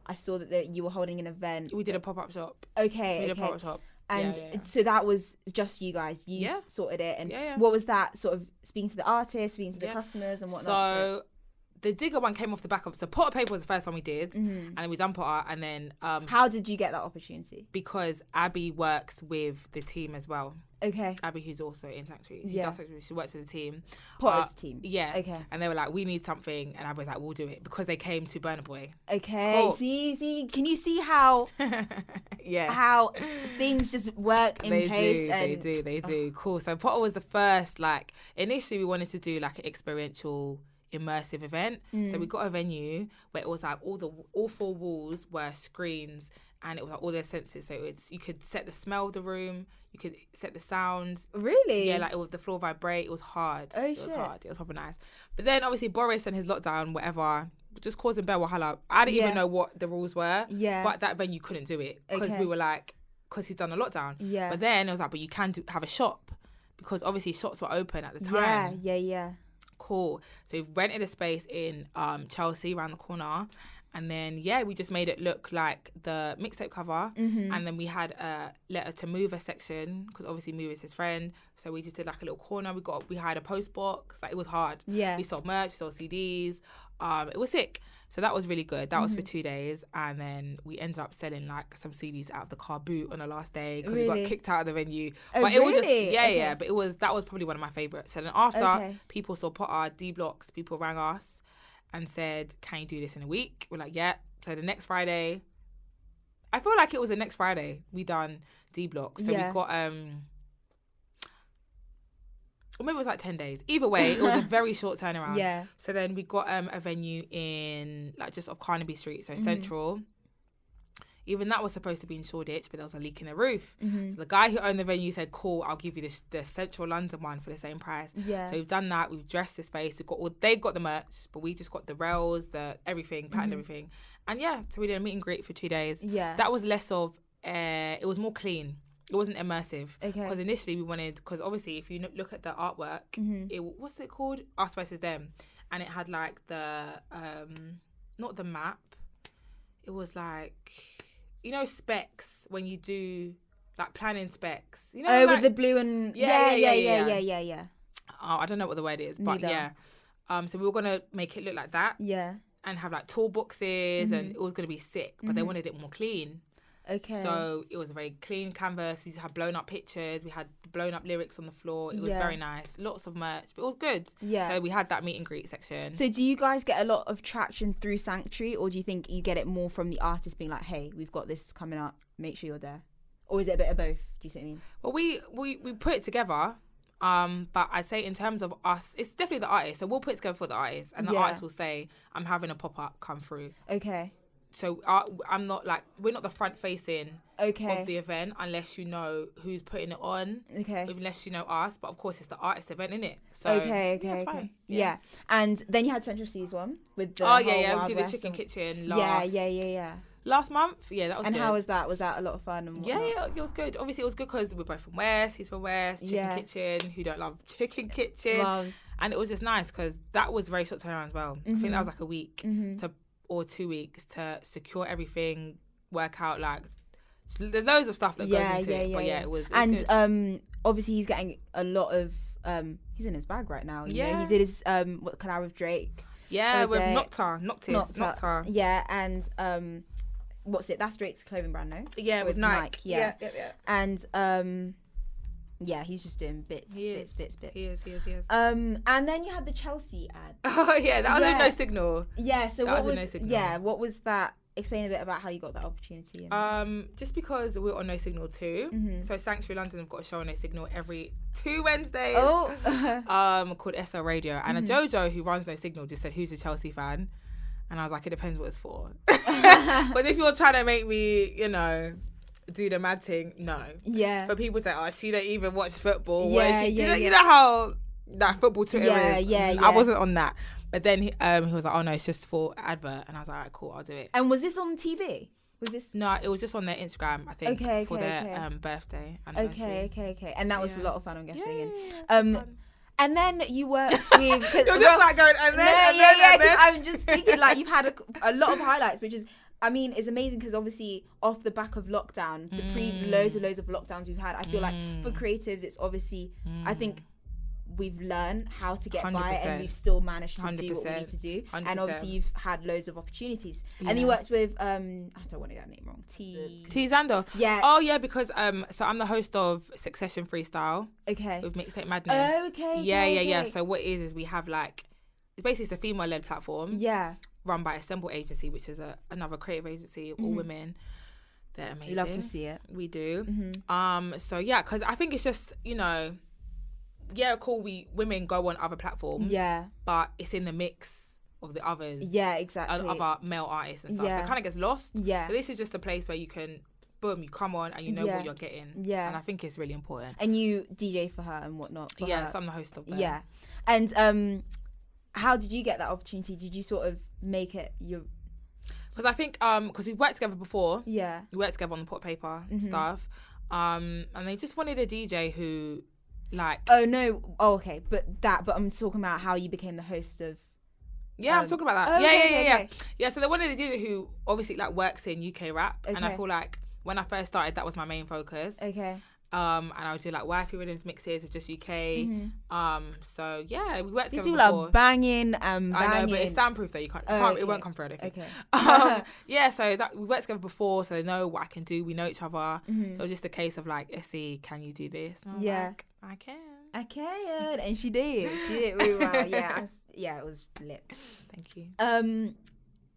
I saw that you were holding an event. We did a pop-up shop. We did a pop-up shop. And so that was just you guys. You sorted it. And what was that sort of, speaking to the artists, speaking to the customers and whatnot? So the Digger one came off the back of, so Potter Paper was the first one we did, and then we done Potter, and then how did you get that opportunity? Because Abby works with the team as well. Okay. Abby, who's also in Sanctuary, she does Sanctuary, she works with the team. Potter's team. Yeah. Okay. And they were like, we need something, and Abby was like, we'll do it, because they came to Burna Boy. Okay. Cool. See, can you see how how things just work in place? They do. Cool. So Potter was the first, like, initially we wanted to do like an experiential immersive event. So we got a venue where it was like all four walls were screens, and it was like all their senses. So you could set the smell of the room, you could set the sound. Really? Yeah, like it was the floor vibrate. It was hard. Oh, it was hard. It was proper nice. But then obviously Boris and his lockdown, whatever, just causing bare wahala. I didn't even know what the rules were. Yeah. But that venue couldn't do it because we were like, because he's done a lockdown. Yeah. But then it was like, but you can have a shop, because obviously shops were open at the time. Yeah. Cool. So we rented a space in Chelsea around the corner, and then we just made it look like the mixtape cover, and then we had a letter to Mover section, because obviously Mover is his friend, so we just did like a little corner. We hired a post box. Like, it was hard. We sold merch, we sold CDs. It was sick. So that was really good. That was for 2 days, and then we ended up selling like some CDs out of the car boot on the last day, because we got kicked out of the venue. But it was just but that was probably one of my favorites. So then after people saw Potter, D Blocks, people rang us and said, can you do this in a week? We're like, yeah. So the next Friday, I feel like it was the next Friday, we done D Block. So we got or maybe it was like 10 days. Either way, it was a very short turnaround. Yeah. So then we got a venue in like just off Carnaby Street, so Central. Even that was supposed to be in Shoreditch, but there was a leak in the roof. So the guy who owned the venue said, cool, I'll give you the Central London one for the same price. Yeah. So we've done that. We've dressed the space. They got the merch, but we just got the rails, the everything, patterned everything. And so we did a meet and greet for 2 days. Yeah. That was less of, it was more clean. It wasn't immersive. Okay. Because initially we wanted, because obviously if you look at the artwork, what's it called? Us versus Them. And it had like the, not the map. It was like, specs, when you do like planning specs. Like, with the blue and yeah. Oh, I don't know what the word is, but Neither. So we were going to make it look like that. Yeah. And have like toolboxes, and it was going to be sick, but they wanted it more clean. Okay. So it was a very clean canvas. We had blown up pictures. We had blown up lyrics on the floor. It was very nice. Lots of merch, but it was good. Yeah. So we had that meet and greet section. So do you guys get a lot of traction through Sanctuary, or do you think you get it more from the artist being like, hey, we've got this coming up, make sure you're there? Or is it a bit of both? Do you see what I mean? Well, we put it together. But I'd say in terms of us, it's definitely the artist. So we'll put it together for the artist, and the artist will say, I'm having a pop-up come through. Okay. So I'm not like, we're not the front facing of the event unless you know who's putting it on. Okay. Unless you know us, but of course it's the artist event, innit? So it's fine. Yeah. And then you had Central C's one with the we did the Chicken Kitchen last. Last month, that was good. And good. how was that? Was that a lot of fun? And it was good. Obviously, it was good because we're both from West. He's from West. Chicken Kitchen. Who don't love Chicken Kitchen? Loves. And it was just nice because that was very short turnaround as well. I think that was like a week or 2 weeks to secure everything, work out like. There's loads of stuff that goes into it. But it was and obviously he's getting a lot of. He's in his bag right now. You know? He did his collab with Drake. Yeah, with Noctis. Yeah, and what's it? That's Drake's clothing brand, no? Yeah, with Nike. Yeah. And yeah, he's just doing bits. He is. He is. And then you had the Chelsea ad. Oh yeah, that was a No Signal. Yeah, so what was No Signal. Yeah, what was that? Explain a bit about how you got that opportunity. Just because we're on No Signal too. Mm-hmm. So Sanctuary London have got a show on No Signal every 2 Wednesdays. Oh. Called SL Radio, and a Jojo who runs No Signal just said, "Who's a Chelsea fan?" And I was like, "It depends what it's for." But if you're trying to make me, do the mad thing, no. Yeah. For people to say, "Oh, she don't even watch football." Yeah, you know how that football Twitter is. Yeah. I wasn't on that. But then he was like, "Oh no, it's just for advert," and I was like, "Alright, cool, I'll do it." And was this on TV? Was this? No, it was just on their Instagram, I think, for their birthday anniversary. Okay. And that was a lot of fun, I'm guessing. Yeah, and then you worked with. You're just like going, and then. I'm just thinking like you've had a lot of highlights, which is. I mean, it's amazing because obviously off the back of lockdown, loads of lockdowns we've had, I feel like for creatives, it's obviously, I think we've learned how to get 100%. By it, and we've still managed to 100%. Do what we need to do. 100%. And obviously you've had loads of opportunities. Yeah. And you worked with, I don't want to get her name wrong, T Zando. Yeah. Oh yeah, because so I'm the host of Succession Freestyle. Okay. With Mixtape Madness. Oh, okay. Yeah. So what it is we have like, it's a female-led platform. Yeah. Run by Assemble Agency, which is another creative agency, all women. They're amazing. Love to see it. We do. So yeah, because I think it's just, cool, women go on other platforms. Yeah. But it's in the mix of the others. Yeah, exactly. Other male artists and stuff. So it kind of gets lost. Yeah. So this is just a place where you can, boom, you come on and you know what you're getting. Yeah. And I think it's really important. And you DJ for her and whatnot. So I'm the host of that. Yeah. And how did you get that opportunity? Did you sort of make it your... Because I think, because we've worked together before. Yeah. We worked together on the propaaa stuff. And they just wanted a DJ who, like... Oh, no. Oh, okay. But I'm talking about how you became the host of... Yeah, I'm talking about that. Oh, okay. Yeah, so they wanted a DJ who obviously, like, works in UK rap. Okay. And I feel like when I first started, that was my main focus. Okay. And I would do like wifey rhythms mixes with just UK. So yeah, we worked together before. These people are banging. I know, but it's soundproof though. You can't. It won't come through. I don't think. Okay. Yeah. So that we worked together before, so they know what I can do. We know each other. So it was just a case of like, Essie, can you do this? And I was like, I can. And she did. She did really well. Yeah. It was lit. Thank you.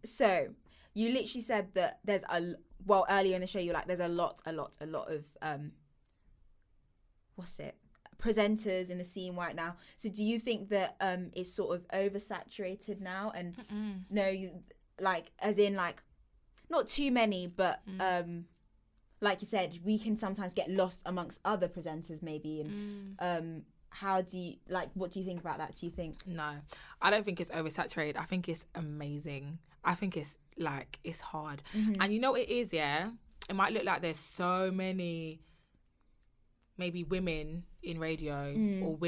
So you literally said that there's earlier in the show you're like, there's a lot of presenters in the scene right now. So do you think that it's sort of oversaturated now? And no, like as in like not too many, but like you said, we can sometimes get lost amongst other presenters maybe. And how do you what do you think about that? Do you think? No, I don't think it's oversaturated. I think it's amazing. I think it's like, it's hard. And you know what it is, yeah? It might look like there's so many maybe women in radio or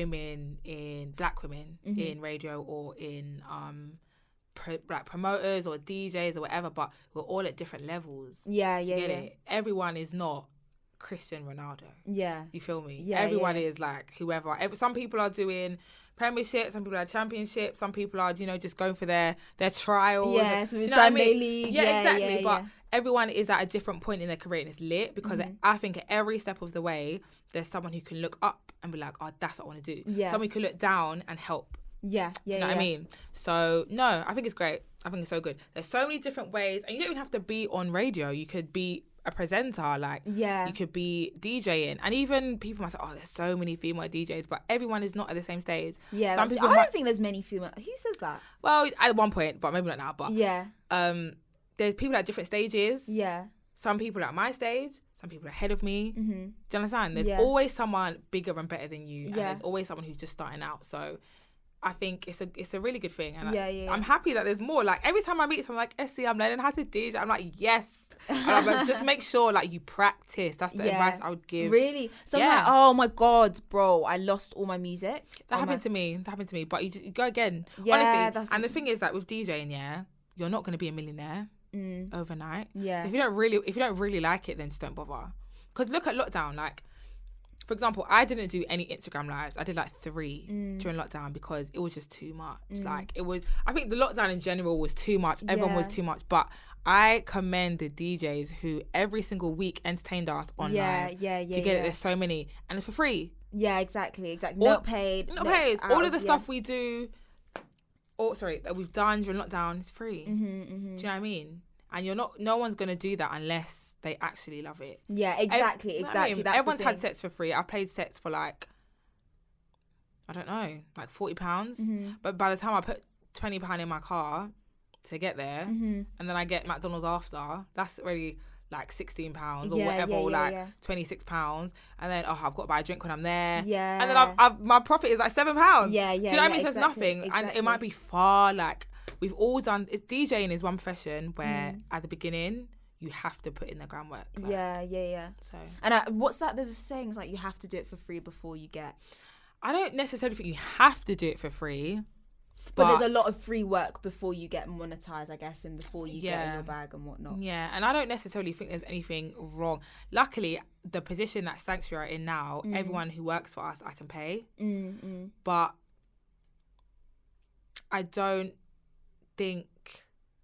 black women in radio or in like promoters or DJs or whatever, but we're all at different levels. Yeah. It? Everyone is not Cristiano Ronaldo. Yeah. You feel me? Yeah. Everyone is like whoever. Some people are doing Premiership, some people are Championship, some people are, just going for their trials. Yeah, do you know Sunday what I mean? League. Yeah, exactly. But everyone is at a different point in their career and it's lit because I think at every step of the way, there's someone who can look up and be like, oh, that's what I want to do. Yeah. Someone who can look down and help. Yeah. Do you know what I mean? So, no, I think it's great. I think it's so good. There's so many different ways, and you don't even have to be on radio. You could be a presenter, you could be DJing, and even people might say, oh, there's so many female DJs, but everyone is not at the same stage. Yeah, I don't think there's many female. Who says that? Well, at one point, but maybe not now. But yeah, there's people at different stages. Yeah, some people are at my stage, some people are ahead of me. Do you understand? There's always someone bigger and better than you, and there's always someone who's just starting out. So I think it's a really good thing, and I'm happy that there's more. Like every time I meet someone like Essie, I'm learning how to DJ. I'm like, yes. And I'm like, just make sure you practice. That's the advice I would give. Really? So I'm like, oh my god, bro, I lost all my music. That happened to me. But you go again. Yeah, honestly. And the thing is that with DJing, you're not going to be a millionaire overnight. Yeah. So if you don't really like it, then just don't bother. Because look at lockdown. for example, I didn't do any Instagram lives. I did like 3 during lockdown because it was just too much. Like it was, I think the lockdown in general was too much. Everyone was too much. But I commend the DJs who every single week entertained us on live. You get it. There's so many, and it's for free. Yeah, exactly. Not paid. All of the stuff we do, that we've done during lockdown is free. Do you know what I mean? And no one's gonna do that unless they actually love it. Yeah, exactly. I mean? Everyone's had sets for free. I've played sets for like, I don't know, like £40. But by the time I put £20 in my car to get there, and then I get McDonald's after, that's already like £16 or whatever, or £26, and then I've got to buy a drink when I'm there, and then my profit is like £7. Do you know what I mean? So it's nothing, and it might be far. Like we've all done. DJing is one profession where at the beginning you have to put in the groundwork. Like, So and what's that? There's a saying, it's like you have to do it for free before you get. I don't necessarily think you have to do it for free. But there's a lot of free work before you get monetized, I guess, and before you get in your bag and whatnot. Yeah, and I don't necessarily think there's anything wrong. Luckily, the position that Sanctuary are in now, everyone who works for us, I can pay. But I don't think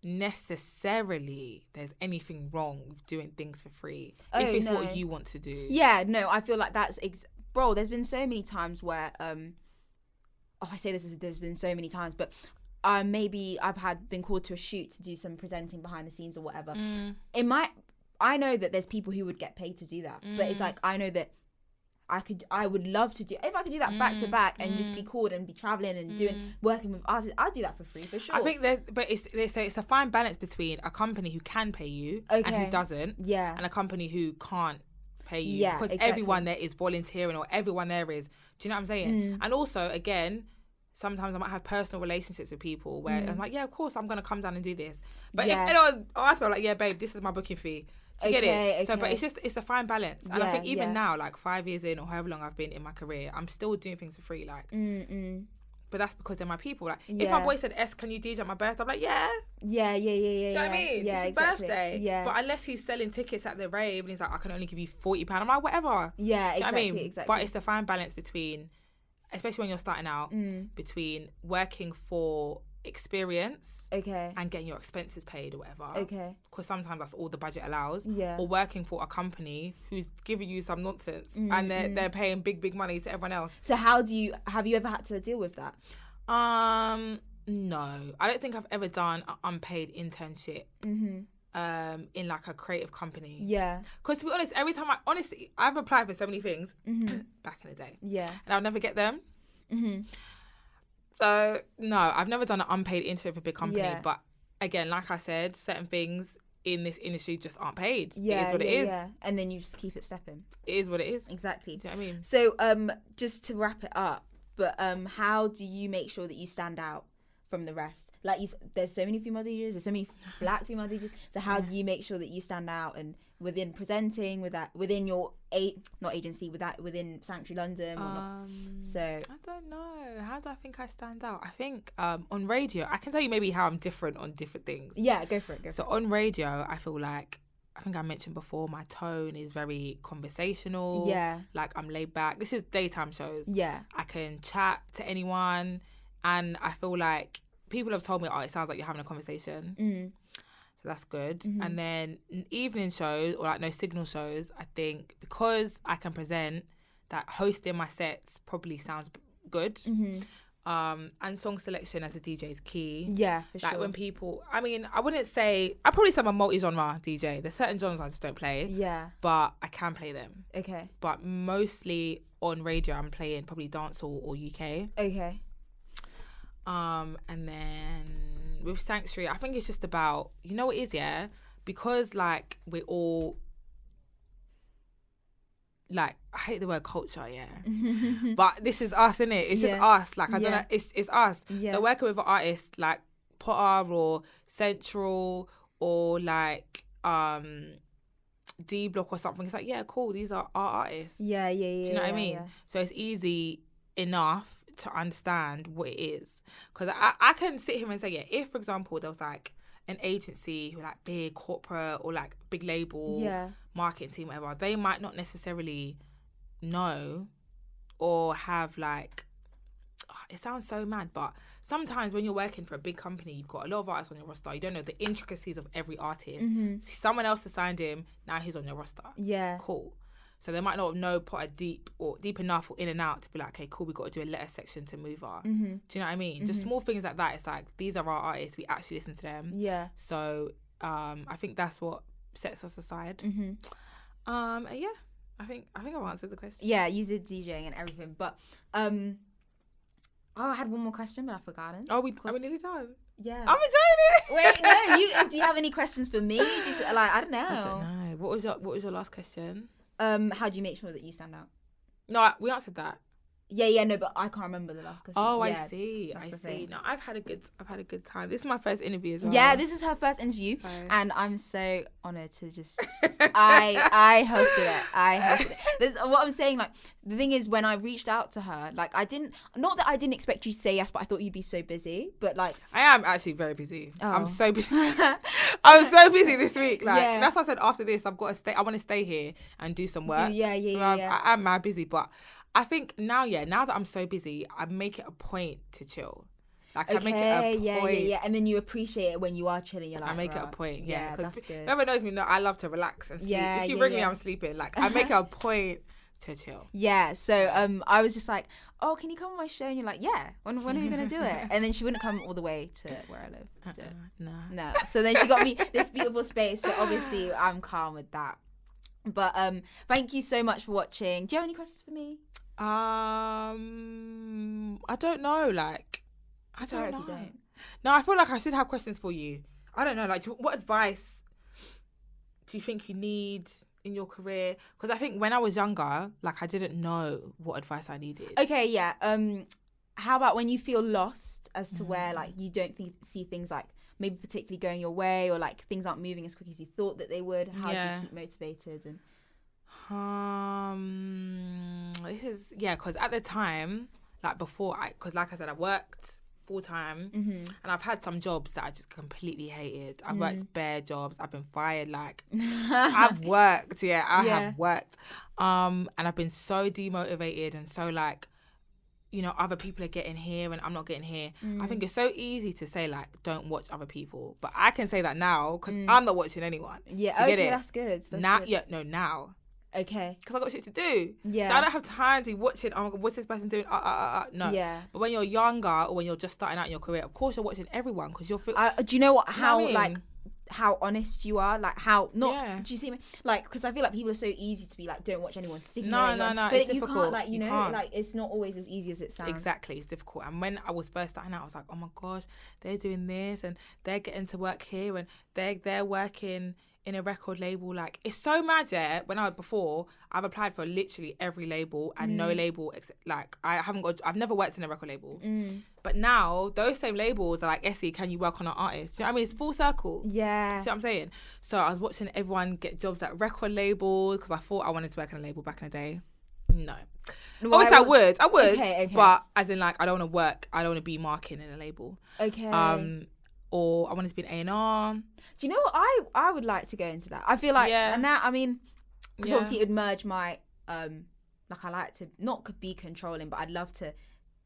necessarily there's anything wrong with doing things for free if it's what you want to do. Yeah, no, I feel like that's... Bro, there's been so many times where... I say there's been so many times, but maybe I've been called to a shoot to do some presenting behind the scenes or whatever. I know that there's people who would get paid to do that, but it's like I know that I would love to do, if I could do that back to back and just be called and be traveling and working with artists, I'd do that for free for sure. I think it's a fine balance between a company who can pay you and who doesn't, and a company who can't pay you, because everyone there is volunteering, or everyone there is, do you know what I'm saying? And also, again, sometimes I might have personal relationships with people where I'm like, yeah, of course I'm gonna come down and do this, but if anyone asks me, I'm like, yeah, babe, this is my booking fee. Do you get it? So, but it's a fine balance, and I think even now, like 5 years in or however long I've been in my career, I'm still doing things for free, like. But that's because they're my people. Like, if my boy said, "S, can you DJ at my birthday?" I'm like, yeah. Do you know what I mean? Yeah, it's his birthday. Yeah. But unless he's selling tickets at the rave and he's like, I can only give you £40, I'm like, whatever. Yeah, exactly. Do you know what I mean? Exactly. But it's a fine balance between, especially when you're starting out, between working for experience and getting your expenses paid or whatever, because sometimes that's all the budget allows, or working for a company who's giving you some nonsense and they're paying big money to everyone else. So have you ever had to deal with that? No, I don't think I've ever done an unpaid internship in like a creative company, because to be honest, every time I've applied for so many things back in the day, and I'll never get them. So no, I've never done an unpaid internship for a big company. But again, like I said, certain things in this industry just aren't paid. It is what it is. And then you just keep it stepping. It is what it is. Exactly. Do you know what I mean? So just to wrap it up, but how do you make sure that you stand out from the rest? Like there's so many female DJs, there's so many black female DJs. So how do you make sure that you stand out, and within presenting, within your within Sanctuary London? So I don't know. How do I think I stand out? I think on radio, I can tell you maybe how I'm different on different things. Yeah, go for it. On radio, I feel like, I think I mentioned before, my tone is very conversational. Yeah. Like I'm laid back. This is daytime shows. Yeah. I can chat to anyone, and I feel like people have told me, oh, it sounds like you're having a conversation. So that's good. And then evening shows, or like no signal shows, I think because I can present, that hosting my sets probably sounds good. And song selection as a DJ is key. Yeah, for sure. Like when people, I mean, I wouldn't say, I probably say I'm a multi-genre DJ. There's certain genres I just don't play. Yeah. But I can play them. Okay. But mostly on radio, I'm playing probably dancehall or UK. Okay. And then with Sanctuary, I think it's just about, you know what it is, yeah? Because like we're all, like, I hate the word culture, yeah. But this is us, innit? It's just us. Like, I don't know, it's us. Yeah. So working with an artist like propaaa or Central or like D Block or something, it's like, yeah, cool, these are our artists. Yeah. Do you know what I mean? Yeah. So it's easy enough to understand what it is. Because I can sit here and say, yeah, if, for example, there was like an agency who like big corporate or like big label marketing team, whatever, they might not necessarily know or have like, it sounds so mad, but sometimes when you're working for a big company, you've got a lot of artists on your roster. You don't know the intricacies of every artist. Someone else assigned him, now he's on your roster. Yeah. Cool. So they might not know put a deep enough or in and out to be like, okay, cool, we got to do a letter section to move on. Do you know what I mean? Just small things like that. It's like, these are our artists. We actually listen to them. Yeah. So I think that's what sets us aside. And yeah, I think I've answered the question. Yeah, you did DJing and everything, but I had one more question, but I've forgotten. Oh, we nearly done. Yeah, I'm enjoying it. Wait, no, do you have any questions for me? Just like, I don't know. I don't know. What was your last question? How do you make sure that you stand out? No, we answered that. Yeah, no, but I can't remember the last question. Oh, yeah, I see. No, I've had a good time. This is my first interview as well. Yeah, this is her first interview, and I'm so honoured to just. I hosted it. This, what I'm saying, like, the thing is, when I reached out to her, like, I didn't expect you to say yes, but I thought you'd be so busy. But like, I am actually very busy. Oh. I'm so busy. I'm so busy this week. Like, that's why I said after this, I've got to stay. I want to stay here and do some work. Yeah. I'm mad busy, but I think now that I'm so busy, I make it a point to chill. Like, I make it a point. Yeah. And then you appreciate it when you are chilling. You're like, I make it a point. Yeah, that's good. Whoever knows me, I love to relax and sleep. If you ring me, I'm sleeping. Like, I make it a point to chill. Yeah. So I was just like, oh, can you come on my show? And you're like, yeah. When are we gonna do it? And then she wouldn't come all the way to where I live to do it. No. So then she got me this beautiful space. So obviously I'm calm with that. But thank you so much for watching. Do you have any questions for me? I don't know. Like, I don't know. If you don't. No, I feel like I should have questions for you. I don't know. Like, what advice do you think you need in your career? Because I think when I was younger, like, I didn't know what advice I needed. Okay, yeah. How about when you feel lost as to where, like, you don't see things like maybe particularly going your way, or like things aren't moving as quick as you thought that they would? How do you keep motivated? And because at the time, like, before, because like I said, I worked full time, and I've had some jobs that I just completely hated. I've worked bare jobs. I've been fired. Like, I've worked. Have worked. And I've been so demotivated and so like, you know, other people are getting here and I'm not getting here. I think it's so easy to say, like, don't watch other people, but I can say that now because I'm not watching anyone. Yeah, okay, that's good. Now. Okay. Because I got shit to do. Yeah. So I don't have time to be watching, oh my God, what's this person doing? No. Yeah. But when you're younger or when you're just starting out in your career, of course you're watching everyone because you're... do you know what? How, you know what I mean? Like, how honest you are, like how not. Do you see me? Like, because I feel like people are so easy to be like, don't watch anyone. No. But it's you difficult. can't, like, you know, like it's not always as easy as it sounds. Exactly, it's difficult. And when I was first starting out, I was like, oh my gosh, they're doing this and they're getting to work here and they're working in a record label. Like, it's so mad. Yeah, I've applied for literally every label and no label like I've never worked in a record label. But now those same labels are like, Essie, can you work on an artist? Do you know what I mean? It's full circle. Yeah. See what I'm saying? So I was watching everyone get jobs at record labels because I thought I wanted to work in a label back in the day. No. Obviously, I would. Okay. But as in, like, I don't want to be marking in a label. Okay. Or I wanted to be an A&R. Do you know what? I would like to go into that. I feel like now, I mean, because obviously it would merge my, like, I like to not be controlling, but I'd love to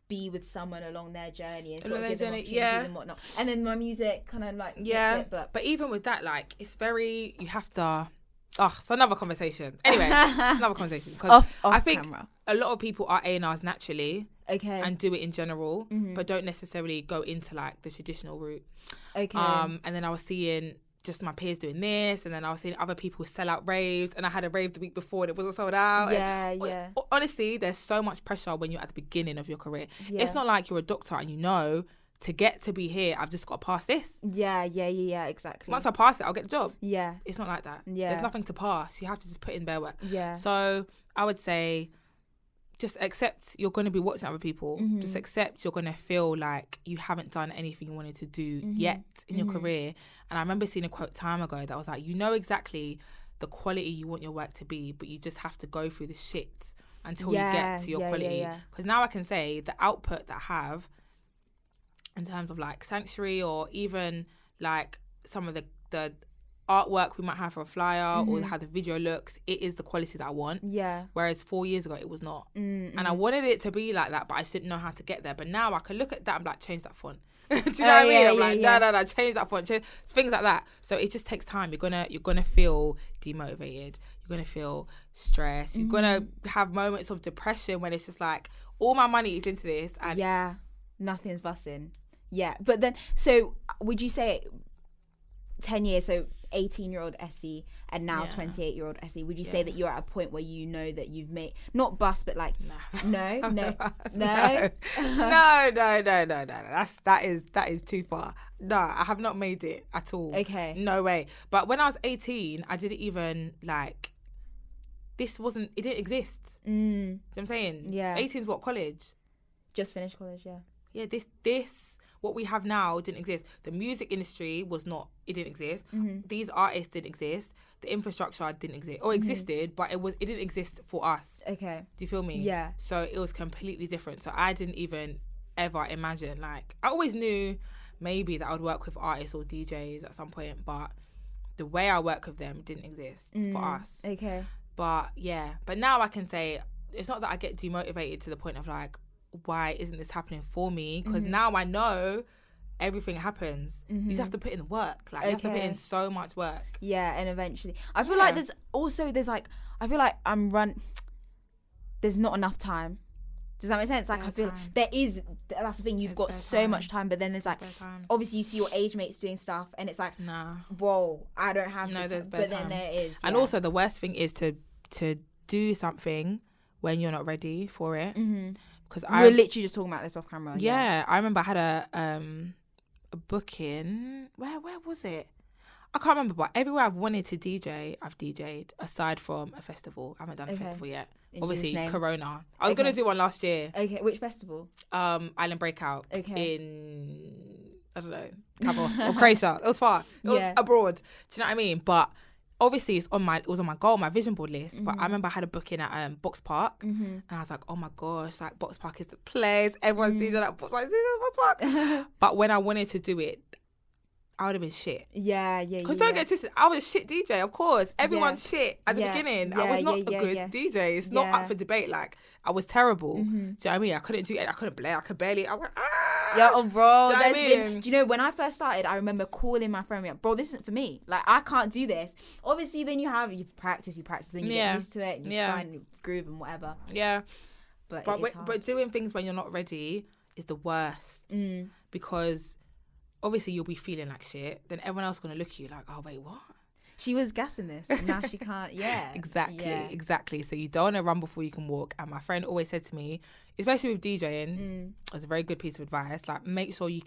be with someone along their journey and sort of give them opportunities and whatnot. And then my music kind of like it, but even with that, like, it's very, you have to, it's another conversation. Anyway, it's another conversation. Because I think a lot of people are A&Rs naturally. Okay. And do it in general, but don't necessarily go into, like, the traditional route. Okay. And then I was seeing just my peers doing this, and then I was seeing other people sell out raves, and I had a rave the week before and it wasn't sold out. Yeah. Honestly, there's so much pressure when you're at the beginning of your career. It's not like you're a doctor and you know, to get to be here, I've just got to pass this. Yeah, exactly. Once I pass it, I'll get the job. Yeah. It's not like that. Yeah. There's nothing to pass. You have to just put in bare work. Yeah. So I would say, just accept you're going to be watching other people. Just accept you're going to feel like you haven't done anything you wanted to do yet in your career. And I remember seeing a quote time ago that was like, you know exactly the quality you want your work to be, but you just have to go through the shit until you get to your quality. Because now I can say the output that I have in terms of, like, Sanctuary or even, like, some of the artwork we might have for a flyer or how the video looks, it is the quality that I want. Yeah. Whereas 4 years ago, it was not. And I wanted it to be like that, but I just didn't know how to get there. But now I can look at that and be like, change that font. Do you know what I mean? I'm like, no, change that font, change things like that. So it just takes time. You're gonna feel demotivated. You're gonna feel stressed. You're gonna have moments of depression when it's just like, all my money is into this, and nothing's busting. Yeah, but then, so would you say 10 years, so 18-year-old Essie and now 28-year-old Essie, would you say that you're at a point where you know that you've made, not bust, but like, no. That is too far. No, I have not made it at all. Okay. No way. But when I was 18, I didn't even like, it didn't exist. You know what I'm saying? Yeah. 18 is what, college? Just finished college, yeah. Yeah, this what we have now didn't exist. The music industry it didn't exist. These artists didn't exist. The infrastructure didn't exist, or existed, but it didn't exist for us. Okay. Do you feel me? Yeah. So it was completely different. So I didn't even ever imagine, like, I always knew maybe that I would work with artists or DJs at some point, but the way I work with them didn't exist for us. Okay. But now I can say, it's not that I get demotivated to the point of like, why isn't this happening for me? Because now I know everything happens. You just have to put in the work. Like, you have to put in so much work. Yeah, and eventually. I feel like there's not enough time. Does that make sense? Like, I feel that's the thing, you've got so much time, but then there's like, obviously you see your age mates doing stuff and it's like, whoa, I don't have the time. But then there is. And also the worst thing is to do something when you're not ready for it. Because we're literally just talking about this off camera. Yeah, I remember I had a booking. Where was it? I can't remember, but everywhere I've wanted to DJ, I've DJ'd, aside from a festival. I haven't done a festival yet. Obviously, Corona. I was going to do one last year. Okay, which festival? Island Breakout. Okay. In, I don't know, Cabos or Croatia. It was far. It was abroad. Do you know what I mean? But obviously it was on my goal, my vision board list. But I remember I had a booking at Box Park, and I was like, oh my gosh, like Box Park is the place. Everyone's DJing at Box Park. But when I wanted to do it, I would have been shit. Yeah. Because don't get twisted, I was a shit DJ, of course. Everyone's shit at the beginning. I was not a good DJ. It's not up for debate. Like, I was terrible. Do you know what I mean? I couldn't do it. I couldn't play. I could barely. I was like, Yeah, bro. Do you know, when I first started, I remember calling my friend, like, bro, this isn't for me. Like, I can't do this. Obviously, then you practice, then you get used to it, and you find your groove and whatever. Yeah. But doing things when you're not ready is the worst. Because obviously you'll be feeling like shit. Then everyone else is going to look at you like, oh, wait, what? She was gassing this, and now she can't. Yeah. Exactly. So you don't want to run before you can walk. And my friend always said to me, especially with DJing, it's a very good piece of advice. Like, make sure you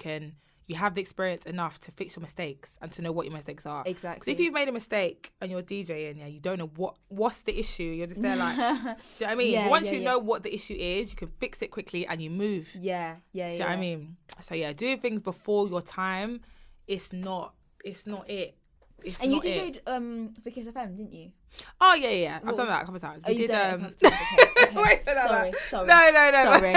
have the experience enough to fix your mistakes and to know what your mistakes are. Exactly. Because if you've made a mistake and you're DJing, you don't know what's the issue. You're just there like, do you know what I mean? Once you know what the issue is, you can fix it quickly and you move. Yeah. Do you know what I mean? So doing things before your time, it's not it. And you did for Kiss FM, didn't you? Oh yeah. I've done that a couple of times. We did Wait, sorry. No. Sorry.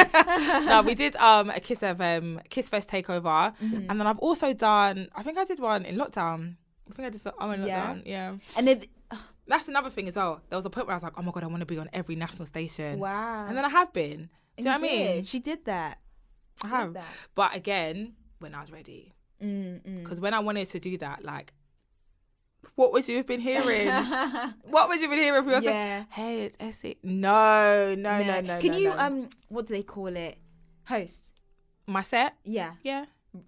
No, we did a Kiss FM Kiss Fest takeover, and then I've also done. I think I did one in lockdown. I think I did some in lockdown. Yeah. And then that's another thing as well. There was a point where I was like, oh my god, I want to be on every national station. Wow. And then I have been. Do you know what I mean? She did that. I have. But again, when I was ready, because when I wanted to do that, like, what would you have been hearing? What would you have been hearing if you were like, hey, it's Essie? No. Can you, what do they call it? Host? My set? Yeah.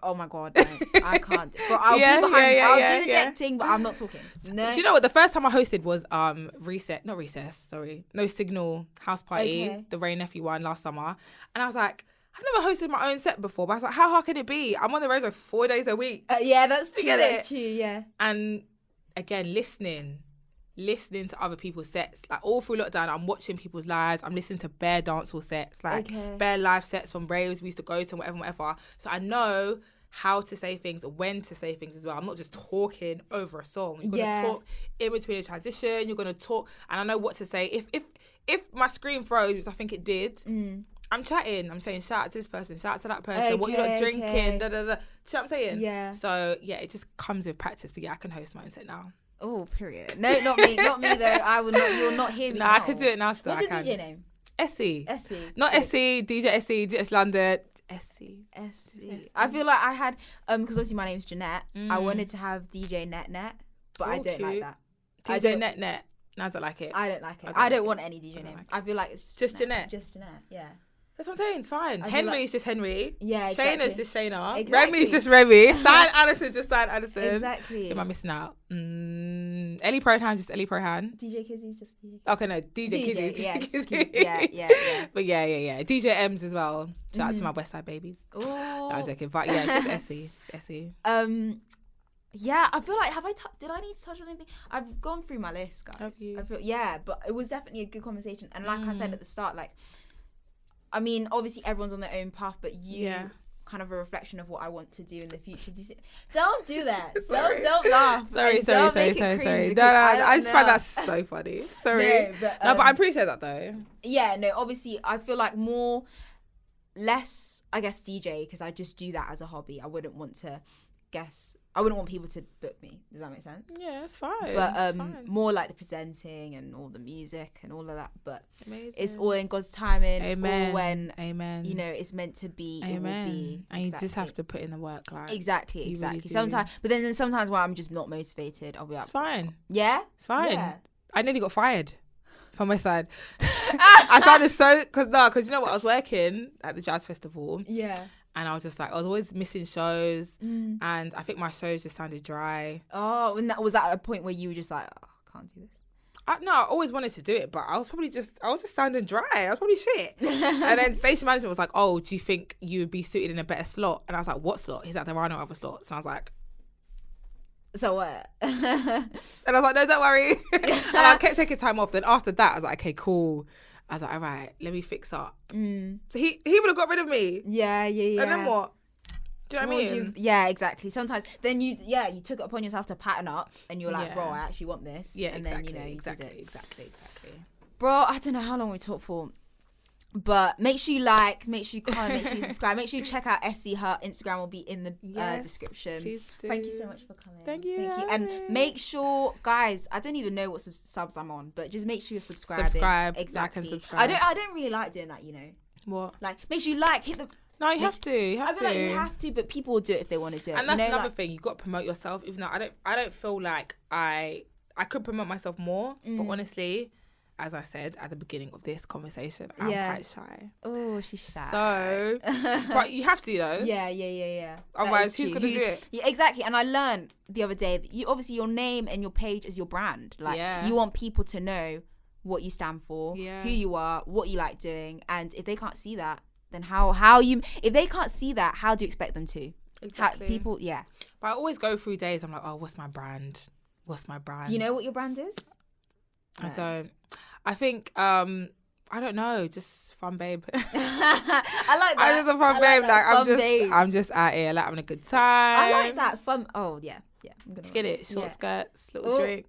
Oh my God, no. I can't. But I'll be behind. I'll do the directing, but I'm not talking. No. Do you know what? The first time I hosted was No Signal House Party, the Ray Nephew one last summer. And I was like, I've never hosted my own set before, but I was like, how hard can it be? I'm on the road like 4 days a week. Yeah, that's true. That's true, yeah. And again, listening to other people's sets, like all through lockdown, I'm watching people's lives. I'm listening to bare dancehall sets, like bare live sets from raves we used to go to, whatever. So I know how to say things, when to say things as well. I'm not just talking over a song. You're gonna talk in between a transition. You're gonna talk, and I know what to say. If my screen froze, which I think it did, I'm chatting. I'm saying shout out to this person, shout out to that person. What you're not drinking, da da da. Do you know what I'm saying? Yeah. So it just comes with practice. But I can host my own set now. Oh, period. No, not me. Not me, though. I will not. You will not hear me. No, I could do it now still. What's your DJ name? Essie. Essie. Not Essie. DJ Essie. GS London. Essie. I feel like I had, because obviously my name's Jeanette. I wanted to have DJ Net, but I don't like that. DJ Net. No, I don't like it. I don't like it. I don't want any DJ name. I feel like it's just Jeanette. Just Jeanette, yeah. That's what I'm saying. It's fine. Henry's just Henry. Yeah, exactly. Shayna's just Shayna. Exactly. Remy's just Remy. Sian Anderson just Sian Anderson. Exactly. Am I missing out? Ellie Prohan just Ellie Prohan. DJ Kizzy's just DJ. Okay, no. DJ Kizzy. Yeah, Kizzy. yeah. But yeah. DJ M's as well. Shout out to my West Side babies. Oh. No, I'm joking. But yeah, just Essie. Yeah, I feel like did I need to touch on anything? I've gone through my list, guys. Have you? But it was definitely a good conversation. And like I said at the start, like, I mean, obviously everyone's on their own path, but you kind of a reflection of what I want to do in the future. Do you see? Don't do that. don't laugh. Sorry. No, I just find that so funny. Sorry. But I appreciate that though. Yeah, no, obviously I feel like less, I guess, DJ, because I just do that as a hobby. I wouldn't want people to book me. Does that make sense? Yeah, it's fine. But more like the presenting and all the music and all of that. But amazing. It's all in God's timing. Amen. It's all when Amen. It's meant to be. Amen. It will be. And you just have to put in the work, like exactly. Really Sometimes, but then sometimes when I'm just not motivated, I'll be like, it's fine. Yeah, it's fine. Yeah. I nearly got fired from my side. I sounded so because you know what, I was working at the jazz festival. Yeah. And I was just like, I was always missing shows, and I think my shows just sounded dry. Oh, and was that a point where you were just like, oh, I can't do this? I always wanted to do it, but I was just sounding dry. I was probably shit. And then station management was like, oh, do you think you would be suited in a better slot? And I was like, what slot? He's like, there are no other slots. And I was like, so what? And I was like, no, don't worry. And I kept taking time off. Then after that, I was like, okay, cool. I was like, all right, let me fix up. So he would have got rid of me. Yeah. And then what? Do you know what I mean? Yeah, exactly. Sometimes then you took it upon yourself to pattern up, and you're like, bro, I actually want this. Yeah, and exactly. Then, Exactly. Bro, I don't know how long we talked for, but make sure you like, make sure you comment, make sure you subscribe, make sure you check out Essie. Her Instagram will be in the description. Please do. Thank you so much for coming. Thank you. And make sure, guys, I don't even know what subs I'm on, but just make sure you're subscribing. Subscribe, exactly. like and subscribe. I don't really like doing that, What? Like, make sure you hit the. No, you have to. I feel like you have to, but people will do it if they want to do it. And that's another thing. You got to promote yourself. Even though I don't feel like I could promote myself more, but honestly, as I said at the beginning of this conversation, I'm quite shy. Oh, she's shy. So, but you have to, though. Yeah. Otherwise, who's gonna do it? Yeah, exactly. And I learned the other day that obviously your name and your page is your brand. Like, you want people to know what you stand for, who you are, what you like doing, and if they can't see that, then if they can't see that, how do you expect them to? Exactly. But I always go through days. I'm like, oh, what's my brand? Do you know what your brand is? I don't. I think I don't know, just fun babe. I like that. I'm just a fun babe. Like I'm just out here like having a good time. I like that fun. Oh yeah. Just get it. Short skirts, little drink.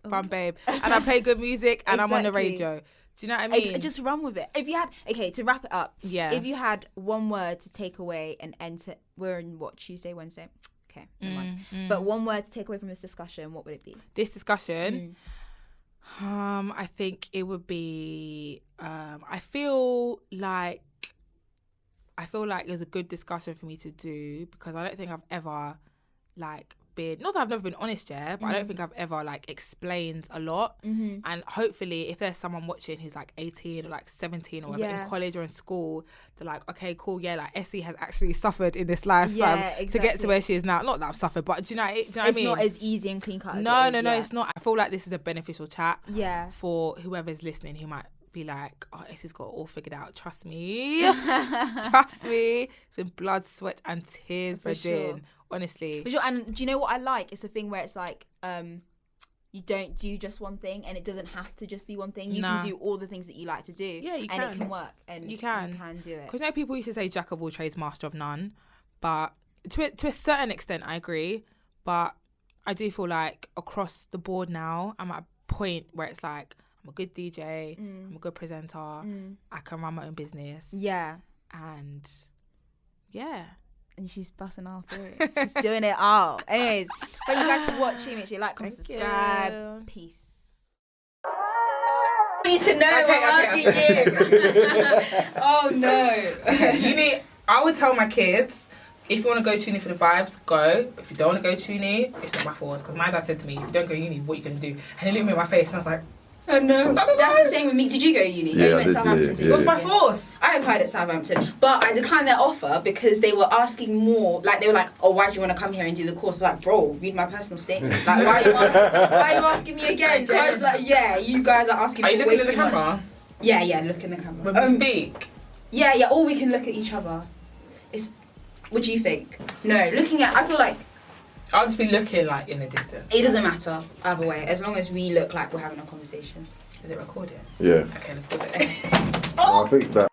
Fun babe. And I play good music and I'm on the radio. Do you know what I mean? Just run with it. If you had, to wrap it up. Yeah. If you had one word to take away and enter, we're in what, Tuesday, Wednesday? Okay, never mind. But one word to take away from this discussion, what would it be? This discussion? I think it would be, I feel like it was a good discussion for me to do because I don't think I've ever not that I've never been honest but I don't think I've ever explained a lot. And hopefully if there's someone watching who's 18 or 17 or whatever in college or in school, they're like, okay, cool, Essie has actually suffered in this life to get to where she is now. Not that I've suffered, but do you know what I mean? It's not as easy and clean cut as no, it's not. I feel like this is a beneficial chat for whoever's listening who might be like, oh, Essie's got it all figured out. Trust me. It's been blood, sweat and tears, Virgin. Honestly. For sure. And do you know what I like? It's a thing where it's you don't do just one thing and it doesn't have to just be one thing. You can do all the things that you like to do. Yeah, you can. And it can work. And you can do it. Because people used to say jack of all trades, master of none. But to a certain extent, I agree. But I do feel like across the board now, I'm at a point where it's like, I'm a good DJ, I'm a good presenter, I can run my own business. Yeah. And yeah. and she's busting all through it. She's doing it all. Anyways, thank you guys for watching. Make sure you like, comment, subscribe. Peace. I need to know Oh no. I would tell my kids, if you want to go to uni for the vibes, go. If you don't want to go to uni, it's not my fault. Because my dad said to me, if you don't go to uni, what are you going to do? And he looked me in my face and I was like, oh no. That's the same with me. Did you go to uni? Yeah, you went to Southampton. It was by force. I applied at Southampton, but I declined their offer because they were asking more. Like, they were like, oh, why do you want to come here and do the course? I was like, bro, read my personal statement. Like, why are you asking me again? So I was like, yeah, you guys are asking me. Are you looking at the camera? Yeah, look in the camera. When we speak? Yeah, or we can look at each other. What do you think? No, looking at, I feel like I'll just be looking like in the distance. It doesn't matter either way, as long as we look like we're having a conversation. Is it recording? Yeah. Okay, let's put it. I think that